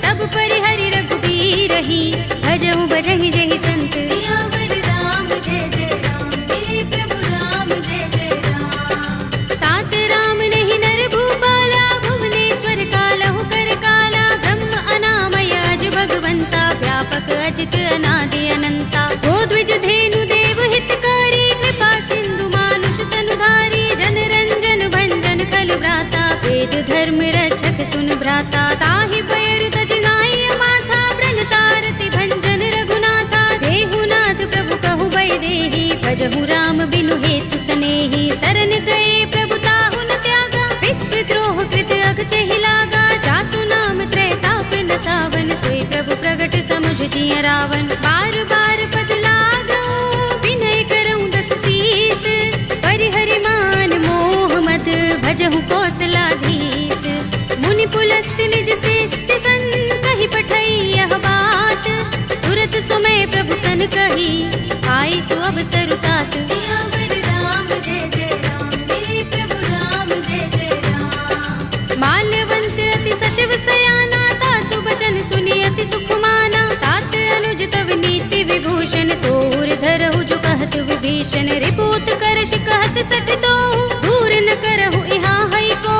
सब परिहरि रघुबीर ही भजहु भजहि जहि संत सियावर राम जय जय राम मेरे प्रभु राम जय जय राम तात राम नहीं नर भूपाला भुवनेश्वर कालहु कर काला ब्रह्म अनामय अज भगवंता व्यापक अजित अनादि अनंता गोद्विज धेनु देव हितकारी कृपा सिंधु मानुष तनुधारी जन रंजन भंजन खल भ्राता वेद धर्म रक्षक सुन भ्राता ताहि पैर तज नाई माथा ब्रन तारति भंजन रघुनाथा देहुनाथ प्रभु कहु बै देहि भजहु राम बिनु हेतु सनेहि शरण गए प्रभु ताहु न त्यागा विस्तृत द्रोह कृत अघ चहि लागा जासु नाम त्रैताप न सावन सोई प्रभु प्रगट समुझ जिय रावण बार बार पद लागो विनय करऊं दस शीस परिहरि मान मोह मद भजहु कौशलाधीश मुनि पुलस्त निज शिष्य सन कहि पठई यह बात तुरत समय प्रभु सन कही आई सु अवसर तात सियावर राम जय जय राम मेरे प्रभु राम जय जय राम माल्यवंत अति सचिव सयाना तासु बचन सुनि अति सुख माना तात अनुज तव नीति विभूषण सोर धरहु जो कहत विभीषण रिपूत करश कहत सठ दो दूर न करहु यहाँ हई को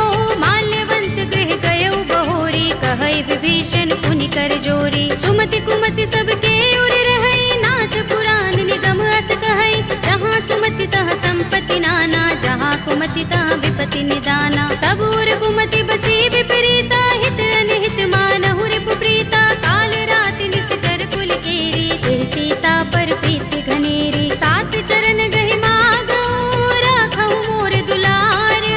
माल्यवंत गृह गयो बहोरी कहई विभीषण पुनि कर जोरी सुमति कुमति सबके उर रहई नाथ पुराण निगम अस कहई जहाँ सुमति तह संपत्ति नाना जहाँ कुमति भांति तहाँ विपति निदाना। तब उर कुमति बसी विपरीता, हित अनहित मानहु रिपु प्रीता। काल रात निश्चर कुल केरी, देह सीता पर प्रीति घनेरी। तात चरण गहि मागहु, राखहु मोर दुलार।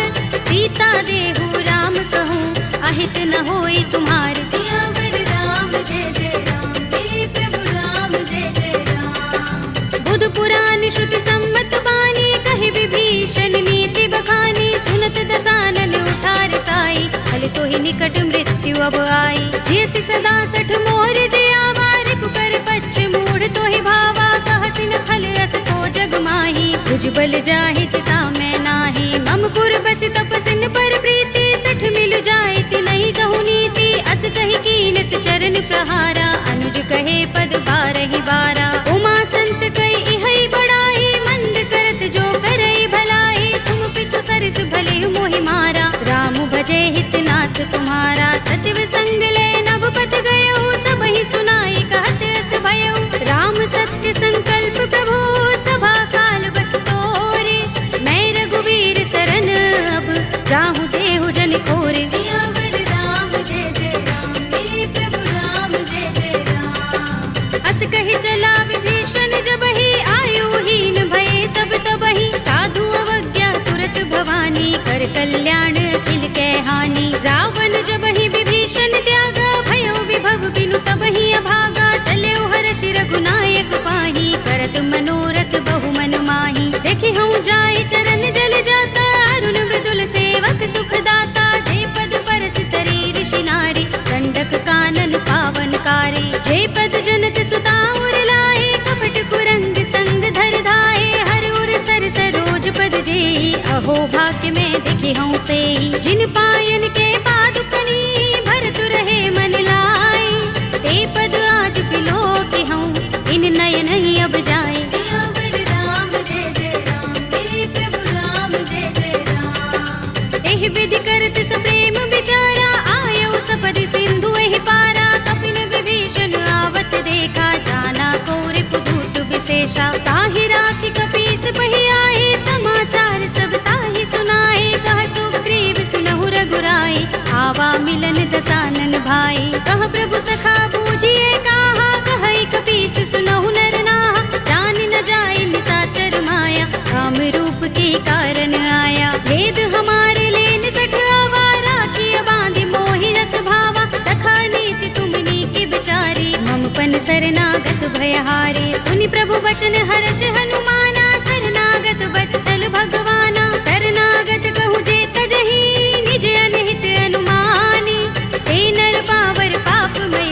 सीता देहु राम कहूँ, अहित न होई तुम्हार। सियावर राम जय जय राम, हे प्रभु राम जय जय राम। बुध पुराण श्रुति सम्मत बानी, कहि विभीषण नीति बखानी। सुनत दसानन उठार साई, फल तो ही निकट मृत्यु अब आई। जैसी सदा सठ मोर जियावा, रिपु कर पच्छ मूढ़ तो ही भावा। कहसिन खल अस को जग माही, तुझ बल जाहि चिता मैं नाही। मम पुर बस तपसिन पर प्रीति, सठ मिल जाए तिनहि कहु नीति। अस कहि कीनस चरण प्रहारा, अनुज कहे पद बारहि बारा। उमा संत कई इहै बड़ाई, मंद करत जो करई भलाई। तुम पितु सरस भले मोहि मारा, राम भजे हितनाथ तुम्हारा। सचिव संग ले नभ पत गयो, सबहि सुनाई कहत अस भयो। राम सत्य संकल्प प्रभु, सभा काल बस तोरे। मैं रघुवीर सरन अब, जाहु देहु जन कोरे। सियावर राम जय जय राम, हे प्रभु राम जय जय राम। अस कहि चला विभीषण जबहि, आयुहीन भये सब तबहि। साधु अवज्ञा तुरत भवानी, कर कल्याण अखिल कै हानि। रावण जबहि विभीषण त्यागा, भयो विभव बिनु तबहि अभागा। चले हर्ष रघुनायक पाही, करत मनोरथ बहु मन माही। देखि हूँ जाय चरण जल जाता, अरुण मृदुल सेवक सुख दाता। जे पद परस तरी ऋषि नारी, दंडक कानन पावनकारी। जे पद जनक सुता उर लाए, कपट कुरंग संग धर धाये। हर उर सर सरोज पद जेई, अहो भाग्य में दिखे हूँ तेई। जिन पायन के पादुकनी, भरत रहे मन लाई। ते पद आज बिलो के हूँ, इन नयन ही अब जाए। सियावर राम जय जय राम, हे प्रभु राम जय जय राम। एहि विधि करत सप्रेम विचारा, आयो सपदि सिंधु एहि पारा। कपिन विभीषण आवत देखा, जाना को रिपुदूत विशेषा। ताहि राखि कपीस बहि आए, समाचार सब ताहि सुनाए। कह सुग्रीव सुनहु रघुराई, आवा मिलन दसानन भाई। कह प्रभु सखा बूझिए काहा, कहई कपीस सुनहु नर नाहा। जान न जाए निशाचर माया, राम रूप के कारण आया। भेद हमारे लेन सठ आवारा, किया बांधि मोहि रस भावा। सखा नीति तुमनी के बिचारी, मम पन शरणागत भयहारी। सुनि प्रभु बचन हर्ष हनुमाना, शरणागत बच्चल भगवाना। शरणागत कहु जे तजहि, निज अनहित अनुमानी। ते नर पावर पापमय,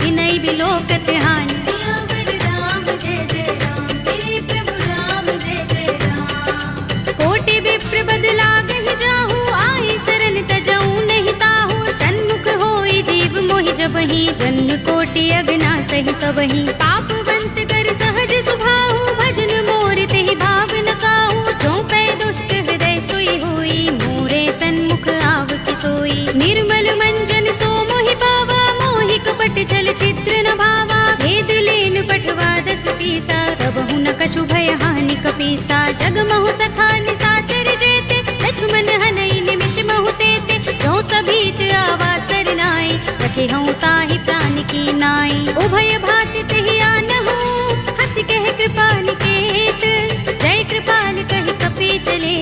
तिनहि बिलोकत हानि। सियावर राम जय जय राम, हे प्रभु राम जय जय राम। कोटि विप्र बदला गहि जाहु, आए शरण तजऊ नहीं ताहु। सन्मुख होई जीव मोहि जबहि, जन्म कोटि अगना सहि तबहि। पापवंत कर सहज सुभाहु, भजन मोर तेहि भाव न काहू। जो पै दुष्ट हृदय सोई होई, मोरे सन्मुख आव कि सोई। निर्मल मंजन सो मोहि पावा, मोहि कपट छल चित्र न भावा। भेद लेन पठवा दस सीसा, तबहु न कछु भय हानि कपीसा। जग महु सखा निशाचर जेते, लक्ष्मण हनई निमिष महु तेते। जो सभीत आवा सरनाई, रखे हूँ ताहि प्राण की नाई। उभय भाति तेहि आनहु, हंस कह कृपाल केत। जय कृपाल कहि कपि चले,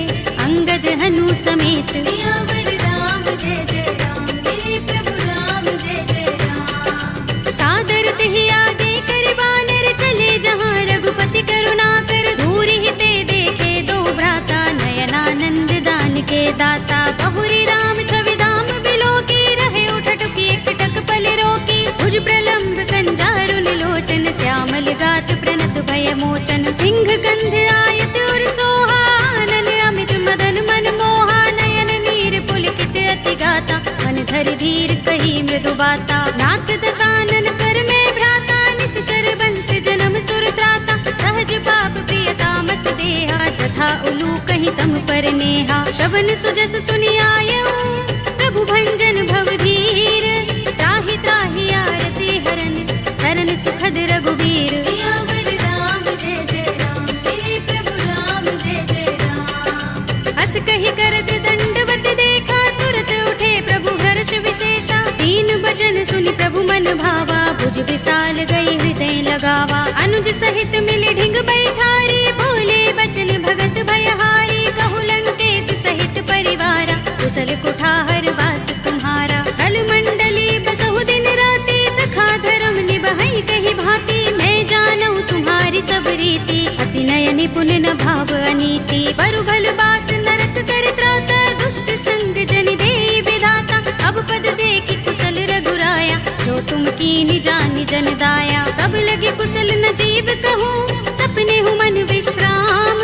अंगद हनु समेत। सियावर राम जय जय राम, हे प्रभु राम जय जय राम। सादर तेहि आगे कर बानर, चले जहाँ रघुपति करुणा कर। दूरि ही ते देखे दो भ्राता, नयनानंद दान के दाता। बहुरी राम छवि धाम बिलो की, रहे उठटुकी एकटक पल रोकी। भुज प्रलंब कंजारुन लोचन, श्यामल गात प्रणत भय मोचन। सिंह कंध आयत उर सोहा, आनन अमित मदन मन मोहा। नयन नीर पुलकित अति गाता, मन धरि धीर कही मृदु बाता। नाथ दसानन कर में भ्राता, निश्चर बंस जन्म सुर त्राता। सहज पाप प्रिय तामस देहा, जथा उलू कही तम पर नेहा। श्रवण सुजस सुनि आयऊ, प्रभु भंजन भव धीर। त्राहि त्राहि आरती हरन, शरण सुखद रघुबीर। सियावर राम जय जय राम, हे प्रभु राम जय जय राम। अस कहि कर सुनि प्रभु मन भावा, भुज विशाल गई हृदय लगावा। अनुज सहित मिले ढिंग बैठारी, बोले बचन भगत भयहारी। कहु लंकेश सहित परिवारा, कुशल कुठार वास तुम्हारा। कल मंडली बसहु दिन राति, सखा धर्म निभहि कही भांति। मैं जानऊ तुम्हारी सब रीति, अति नय निपुण न भाव अनीति। बरु भल बास नरक कर त्राता, दुष्ट संग जन देई विधाता। अब पद देखि कुशल रघुराया, जो तुम कीनि जानि जन दाया। तब लगे कुशल न जीव कहूँ, सपने हूँ मन विश्राम।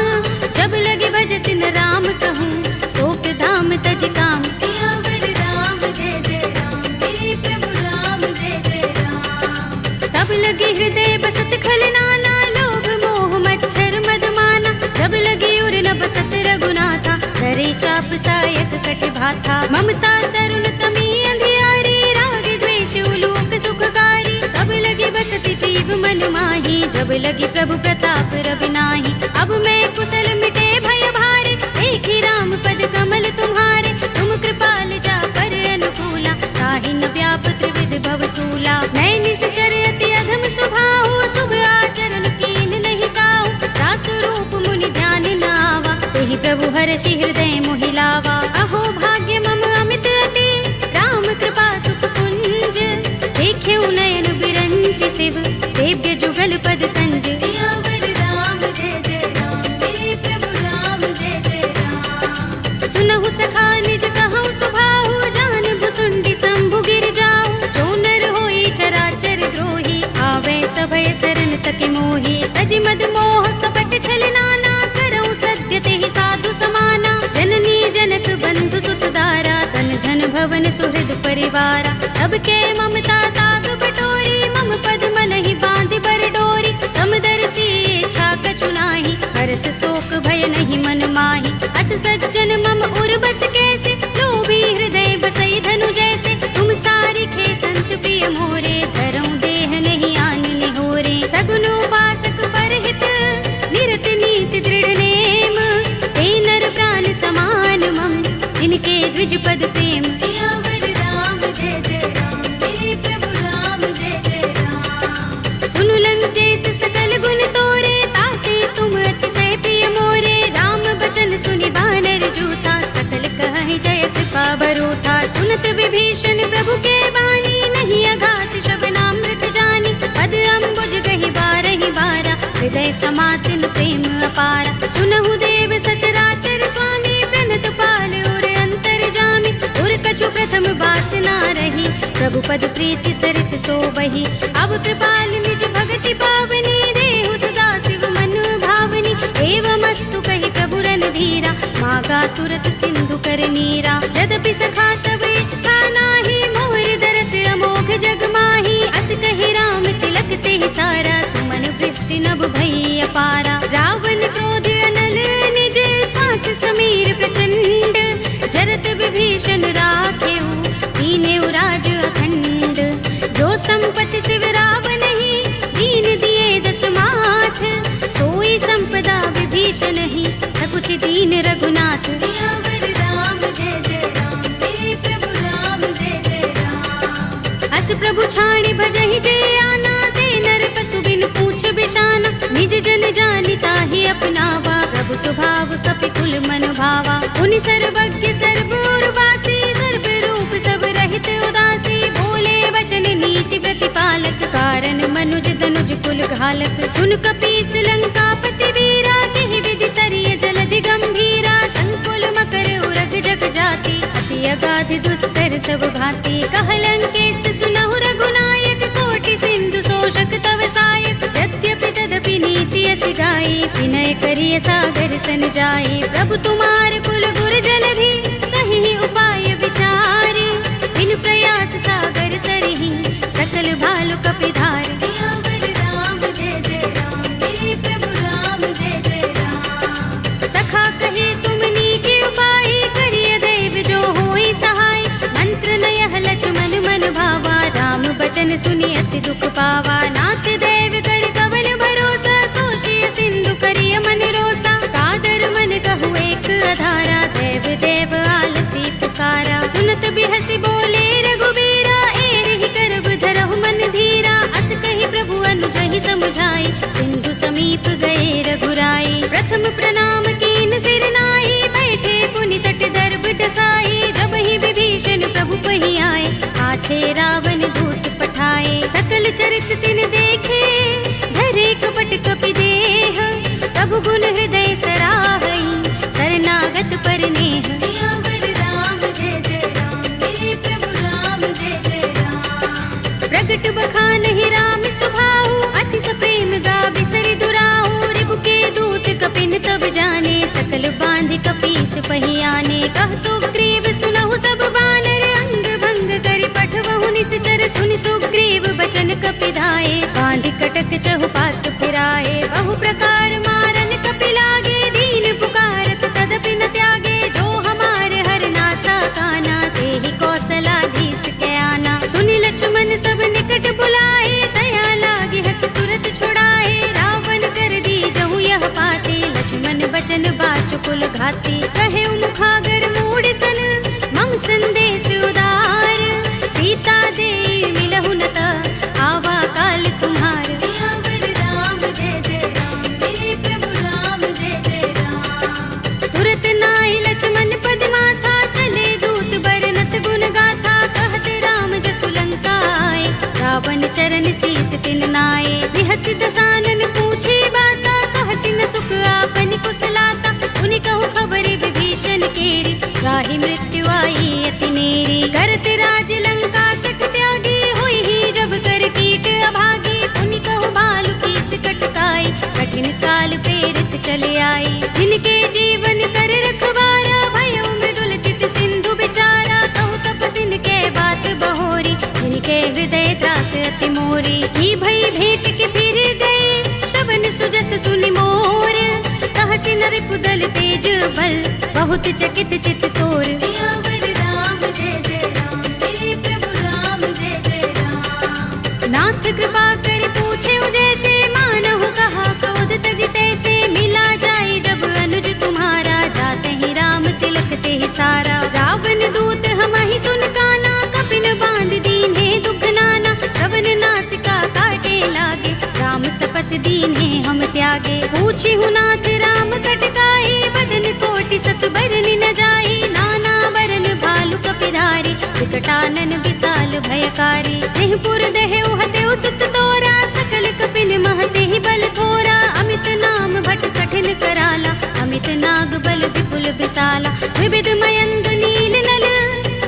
जब लगे भजत न राम कहूँ, शोक धाम तज काम। सियावर राम जय जय राम, मेरे प्रभु राम जय जय राम। तब लगे हृदय बसत खल नाना, लोभ मोह मच्छर मद माना। जब लगे उर न बसत रघुनाथा, धरे चाप सायक कटि भाथा। ममता तरुण तमी अंधियारी, राग द्वेष उलोक सुखकारी। तब लगी बसति जीव मन माही, जब लगी प्रभु प्रताप रवि नाही। अब मैं कुशल मिटे भय भारे, देखी राम पद कमल तुम्हारे। तुम कृपाल जा पर अनुकूला, ताहि न व्याप त्रिविध भव सूला। मैं निश्चर अति अधम स्वभाव, शुभ आचरण कीन नहीं काऊ। दास रूप मुनि ध्यान न आवा, तेहि प्रभु हर्षि हृदय मोहि लावा। अहो भाग्य मम अमित अति, राम कृपा सुख कुंज। देखे नयन बिरंज शिव, देव्य जुगल पद तंज। सियावर राम जय जय राम, मेरे प्रभु राम जय जय राम। सुनहु सखा निज कहूँ सुभाहु, जान भुसुंडी शंभु गिर जाऊ। जो नर होई चराचर द्रोही, आवे सभय शरण तक मोही। तज मद मोह कपट छल नाना, करऊँ सत्य तेहि साधु समाना। जननी जनक बंधु सुत दारा, तन धन भवन सुहृद परिवारा। तब के ममता ताग बटोरी, मम पद मन ही बांध बर डोरी। समदर्शी इच्छा कछु नाही, हरस शोक भय नहीं मन माही। अस सज्जन मम उर बस कैसे, लोभी हृदय बसई धनु जैसे। तुम सारिखे संत प्रिय मोरे, धरऊँ देह नहीं आन निहोरे। सगुन उपासक परहित, निरत नीति दृढ़ नेम। ते नर प्राण समान मम, जिनके द्विज पद प्रेम। सियावर राम जय जय राम, मेरे प्रभु राम जय जय राम। सुनु लंकेश सकल गुण तोरे, ताते तुम अतिशय प्रिय मोरे। राम बचन सुनि बानर जूथा, सकल कहहि जय कृपा बरूथा। सुनत विभीषण प्रभु के बानी, नहीं अघात श्रवणामृत जानी। पद अम्बुज गहि बारहि बारा, हृदय समातिन प्रेम अपारा। सुनहु देव सचराचर स्वामी, प्रणत पाल उर अंतर जामी। उर कछु प्रथम बासना रही, प्रभु पद प्रीति सरित सोबहि। अब कृपाल निज भगति पावनी, देहु सदा शिव मन भावनी। एवमस्तु कहि प्रभु रणधीरा, मागा तुरत सिंधु कर नीरा। यद्यपि सखा तब इच्छा नाही, मोर दरस अमोघ जग माही। अस कहि राम तिलक तेहि सारा, सुमन वृष्टि नभ भई अपारा। रावण क्रोध अनल निज, श्वास समीर प्रचंड। जरत विभीषण राखेऊ, दीनेउ राज अखंड। जो संपत्ति शिव रावण ही, दीन दिए दस माथ। सोई संपदा विभीषण ही, सकुच दीन रघुनाथ। सियावर राम जय जय राम, मेरे प्रभु राम जय जय राम। अस प्रभु छाड़ी भजहि जय आना, ते नर पशु बिन पूछ बिशाना। निज जन जानि ताहि अपनावा, प्रभु स्वभाव कपि कुल मन भावा। उनि सर्वज्ञ सर्व उर्वासी, सर्व रूप सब रहित उदासी। बोले वचन नीति प्रतिपालक, कारण मनुज तनुज कुल घालक। सुन कपीस लंकापति वीरा, केहि विधि तरिय जलधि गंभीरा। संकुल मकर उरग जग जाति, अति अगाध दुस्तर सब भांति। कह लंकेश सुनहु रघुनायक, कोटि सिंधु शोषक तव सायक। यद्यपि तदपि नीति अस गाई, विनय करिय सागर सन जाई। प्रभु तुम्हार कुल गुर जलधि, कहीं उपाय विचारी। बिन प्रयास सागर तरहि, सकल भालु कपिधार। सियावर राम जय जय राम, मेरे प्रभु राम जय जय राम। सखा कहे तुमनी के उपाय, करिय दैव जो होई सहाय। मंत्र नयह लक्ष्मण मन भावा, राम बचन सुनि अति दुख पावा। नाथ देव कर कवन भरोसा, सोषिय सिंधु करिय मन रोसा। कादर मन कहु एक अधारा, देव देव आलसी पुकारा। सुनत बिहसि बोले रघुबीरा, एहि कर पाछे रावण दूत पठाए। सकल चरित तिन देखे, धरे कपट कपि देह। प्रभु गुण हृदय सराहई, शरणागत पर नेह। सियावर राम जय जय राम, मेरे प्रभु राम जय जय राम। प्रगट बखानहि राम सुभाऊ, अतिस प्रेम गावे सरि दुराऊ। रिबु के दूत कपिन तब जाने, सकल बांधि कपीस पहियाने। कह सुग्रीव सुनहु सब बानर, अंग भंग करि पठवहु निश्चर। सुनि सुग्रीव बचन कपि धाये, बांधि कटक चहुपास फिराए। बहु प्रकार मारन कपि लागे, दीन पुकारत तदपि न त्यागे। जो हमारे हर नासा काना, तेहि कौशलाधीश के आना। सुनि लक्ष्मण सब निकट बुलाए, दया लागे हस तुरत छुड़ाए। रावण कर दी जहु यह पाती, लक्ष्मण बचन बाचुकुल घाती। कहे मुखागर मूढ़ सन, मम संदेश उदार। सीता दे मिलहु न त, आवा काल तुम्हार। सियावर राम जय जय राम, मेरे प्रभु राम जय जय राम। तुरत नाई लक्ष्मण पद माथा, चले दूत बरनत गुण गाथा। कहते राम जसु लंका आए, रावण चरण शीस तिन नाए। बिहसि दसानन पूछे बाता, कहसि न सुख आपन कुशलाता। उनि कहु खबर विभीषण केरी, राहि मृत्यु आई अति नेरी। करत राज लंका सठ त्यागी, हुई ही जब कर कीट अभागी। उनि कहु भालु कीस कटकाई, कठिन काल प्रेरित चले आई। जिनके जीवन कर रखवारा, भयो मृदुल चित सिंधु बिचारा। कहु तपसिन के बात बहोरी, जिनके हृदय त्रास अति मोरी। की भई भेंट के फिर गए, श्रवण सुजस सुनि मोर। कहसि नर पुदल तेज बल, बहुत चकित चित तोर। सियावर राम जय जय राम, मेरे प्रभु राम जय जय राम। नाथ कृपा कर पूछे जैसे, मानहु कहा क्रोध तजिते से। मिला जाए जब अनुज तुम्हारा, जाते ही राम तिलक ते सारा। रावण दूत हमहि सुन काना, कपिन बांध दीन्हे दुख नाना। श्रवण नासिका काटे लागे, राम शपथ दीन्हे हम त्यागे। पूछी हूँ नाथ राम कटकाई, बदन कोटि सत बरन न जाई। नाना बरन भालु कपिधारी, विकटानन विशाल भयकारी। जेहपुर दहेउ हतेउ सुत तोरा, सकल कपिन महते ही बल थोरा। अमित नाम भट कठिन कराला, अमित नाग बल विपुल विशाला। विविध मयंग नील नल,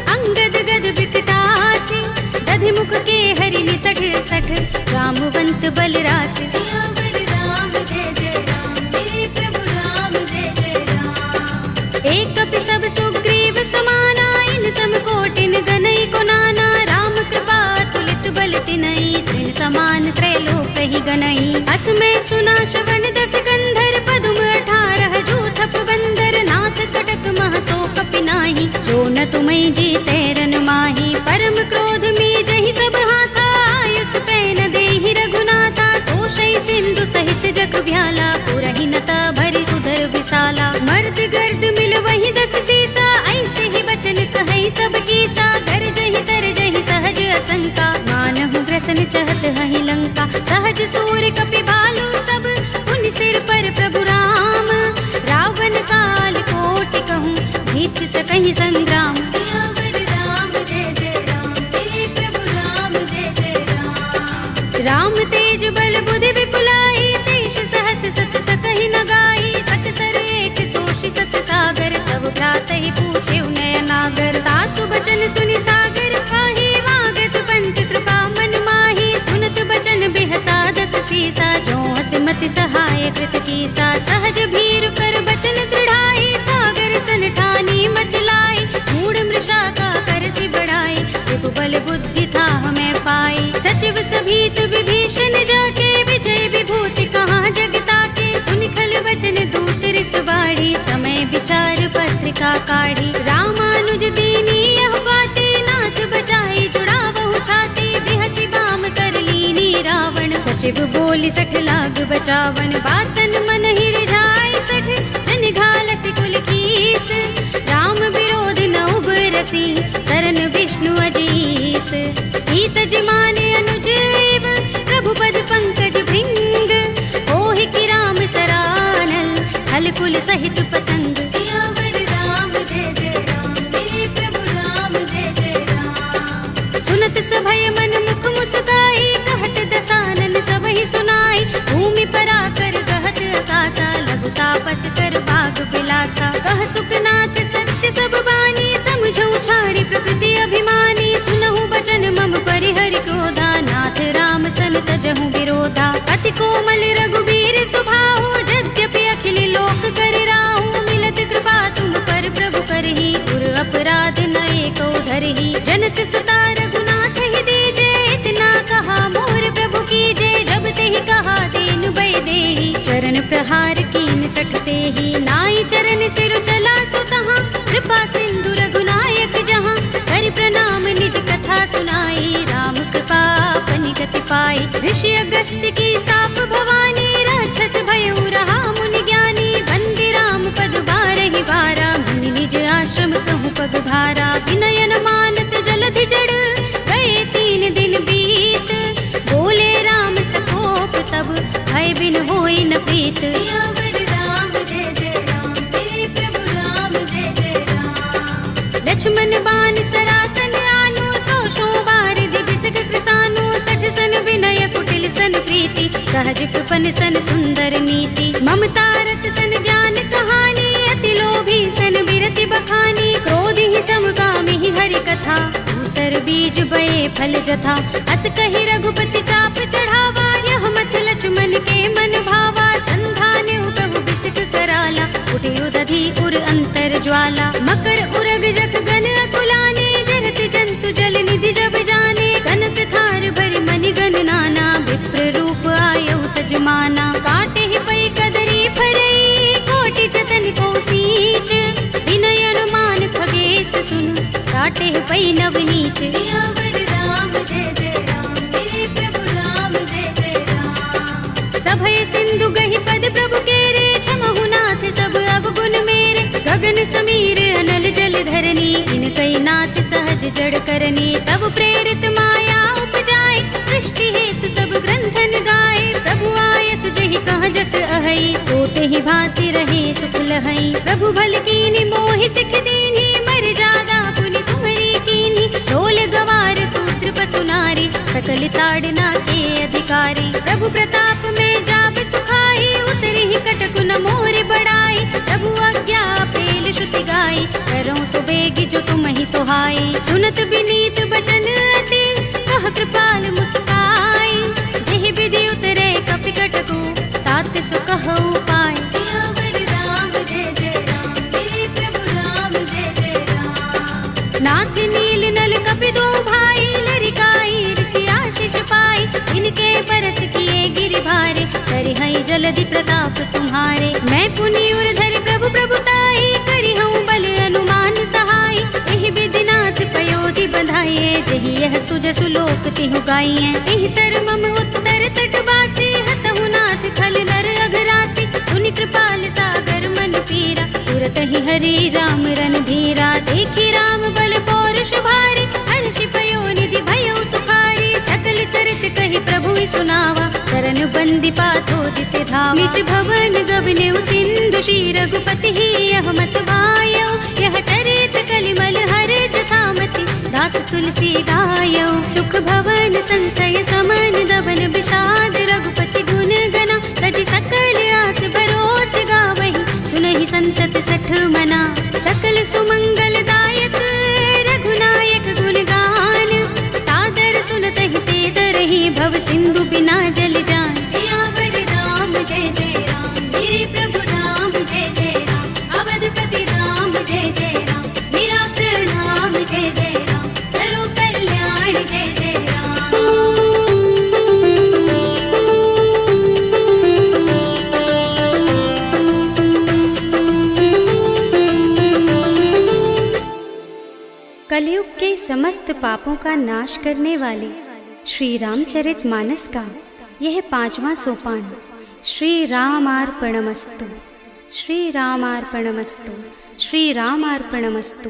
अंगद गद विकटासी। दधि मुख के हरि निसठ सठ, रामवंत बल रासि। सियावर राम जय जय राम, मेरे प्रभु राम जय जय राम। एक कपि सब सुग्रीव समाना, इन सम कोटिन गनई को नाना। राम कृपा तुलित बल तिनई, तृण समान त्रैलोक ही गनई। अस में सुना श्रवण दस गंधर, पदुम 18 जूथप बंदर। नाथ कटक मह सो कपि नाही, जो न तुम्हें जीते रन माही। परम क्रोध में जहि सब हाथा, आयुष पैन देहि रघुनाथा। तोषै सिंधु सहित जग भ्याला, पुरहि नता भरि उदर विशाला। मर्द गर्द मिल वही 10 सीसा, ऐसे ही बचन कहै सब कीसा। गरजहि तरजहि सहज असंका, मानहु ग्रसन चहत हहि लंका। सहज सूर कपि भालु सब, उन सिर पर प्रभु राम। रावण काल कोटि कहूँ, जीत सकहि संग्राम। सियावर राम जय जय राम, मेरे प्रभु राम जय जय राम। राम तेज बल बुद्धि विपुलाई, शेष सहस सत सकहि न गाई। सकसर एक सोषि सत सागर, तब भ्रातहि पूछे नय नागर। तासु बचन सुनि सागर, पाहि वागत पंत कृपा मन माही। सुनत बचन बिहसा 10 सीसा, जो हस मति सहाय कृत कीसा। सहज भीरु कर बचन दृढ़ाई, सागर सन ठानी मचलाई। मूढ़ मृषा का करसि बढ़ाई, रिपु बल बुद्धि था हमें पाई। सचिव सभीत विभीषण जाके, विजय विभूति कहाँ जगता के। सुनि खल वचन दूत रिस बाढ़ी, समय विचार पत्रिका काढ़ी। रामानुज दीनी यह बाते, नाथ बचाई जुड़ावहु छाती। बिहसि बाम कर लीनी रावण, सचिव बोली 60 लाग बचावन। बातन मन ही रिझाई 60, जन घालसि कुल कीस। राम विरोध न उबरसी, सरन विष्णु अजीस। हित जिमाने अनुजीव, प्रभु पद पंकज भृंग। ओहि की राम सरानल, हल कुल सहित पतंग। सियावर राम जय जय राम, मेरे प्रभु राम जय जय राम। सुनत भूमि पर आकर कहत अकासा, लघु तापस कर बाग बिलासा। कह सुखनाथ सत्य सब बानी, समझऊ छाड़ी प्रकृति अभिमानी। सुनहु बचन मम परिहरि क्रोधा, नाथ राम सन तजहु विरोधा। अति कोमल रघुबीर सुभाऊ, यद्यपि अखिल लोक कर राहु। मिलत कृपा तुम पर प्रभु करही, गुर अपराध न एको धरही। जनक सुता रघुनाथ ही दीजे, इतना कहा मोर प्रभु कीजे। जब तेहि कहा दीन भय देहि, चरण प्रहार कीन सठते ही। नाई चरण सिर चला सुतहाँ, कृपा सिंधु रघुनायक जहाँ। कर प्रणाम निज कथा सुनाई, राम कृपा अपनी गति पाई। ऋषि अगस्त्य की साप भवानी, राक्षस भयउ रहा मुनि ज्ञानी। बंदी राम पद बारहि बारा, मुनि निज आश्रम कहूँ पग भारा। विनयन मानत जलधि जड़, गए 3 दिन बीत। बोले राम सकोप तब, भय बिन होई न प्रीत। लक्ष्मण बान सरासन आनु, सौ बारिधि बिसक कृसानु। 60 सन विनय कुटिल सन प्रीति, सहज कृपन सन सुंदर नीति। ममता रत सन ज्ञान कहानी, अति लोभी सन बिरति बखानी। क्रोध ही समकामी ही हरि कथा, दूसर बीज बये फल जथा। अस कहि रघुपति चाप चढ़ावा, यह मत लक्ष्मण के मन भावा। संधान प्रभु बिसक कराला, उठे उदधि उर अंतर ज्वाला। मकर उरग जख गन अकुलाने, जगत जंतु जल निधि जब जाने। कनक थार भरि मनि गन नाना, विप्र रूप आयउ तजमाना। काटे ही पै कदरी फरई, कोटि जतन को सींच। विनय अनुमान खगेश सुन, काटे ही पै नवनीच। राम जय जय राम, मेरे प्रभु राम जय जय राम। सभय सिंधु गहि पद प्रभु केरे, क्षमहु नाथ सब अवगुण मेरे। गगन समीर अनल जल धरनी, इनकई नाथ सहज जड़ करनी। तब प्रेरित माया उपजाए, सृष्टि हेतु सब ग्रंथन गाए। प्रभु आय सुजहि कहाँ जस अहै, सोते ही भांति रहे सुख लहै। प्रभु भल कीनी मोहि सिख दीनी, मर जादा पुनि तुम्हरी कीनी। ढोल गवार सूत्र पसु नारी, सकल ताड़ना के अधिकारी। प्रभु प्रताप में जाप सुखाई, उतरि ही कटकु न मोर बढ़ाई। प्रभु आज्ञा पेल श्रुति गाई, करऊँ सुबेगी जो तुम ही सुहाई। सुनत विनीत बचन अति, कह कृपाल मुस्काई। जेहि विधि उतरे कपि कटकु, तात सुकहु पाय। राम जय जय राम, मेरे प्रभु राम जय जय राम। नाथ नील नल कपि दो भाई, लरिकाई ऋषि आशीष पाई। इनके बरस किए गिरि भारे, करिहई जलधि प्रताप तुम्हारे। मैं पुनि उर धरि प्रभु प्रभुताई, करिहऊँ बल अनुमान सहाय। एहि विधि नाथ पयोधि बंधाइए, जहि यह सुजसु लोक तिहु गाइए। एहि सर मम उत्तर तटवासी, हतहु नाथ खल नर अघरासी। पुनि कृपाल सागर मन पीरा, तुरत ही हरि राम रणधीरा। देखि राम बल पौरुष भारी, हर्षि पयोनिधि भयउ सुखारी। सकल चरित कहि प्रभु सुनावा, चरण बंदी पाथो दिसे धावा। निज भवन गबने सिंधु श्री रघुपति ही, यह मत भायौ। यह चरित कलिमल हर जथामति, दास तुलसी गायौ। सुख भवन संशय समन, दबन विषाद रघुपति गुण गना। तजि सकल आस भरोस गावहि, सुनहि संतत 60 मना। सकल सुमंगल दायक, रघुनायक गुण गान। सादर सुनतहि ते तरहि, भव सिंधु बिना जल जान। सियावर राम जय जय राम, मेरे प्रभु राम जय जय राम। अवधपति राम जय जय राम, मेरा प्रणाम जय जय राम। करो कल्याण जय जय राम। कलयुग के समस्त पापों का नाश करने वाले श्री रामचरितमानस का यह 5वां सोपान श्री रामार्पणमस्तु, श्री रामार्पणमस्तु, श्री रामार्पणमस्तु।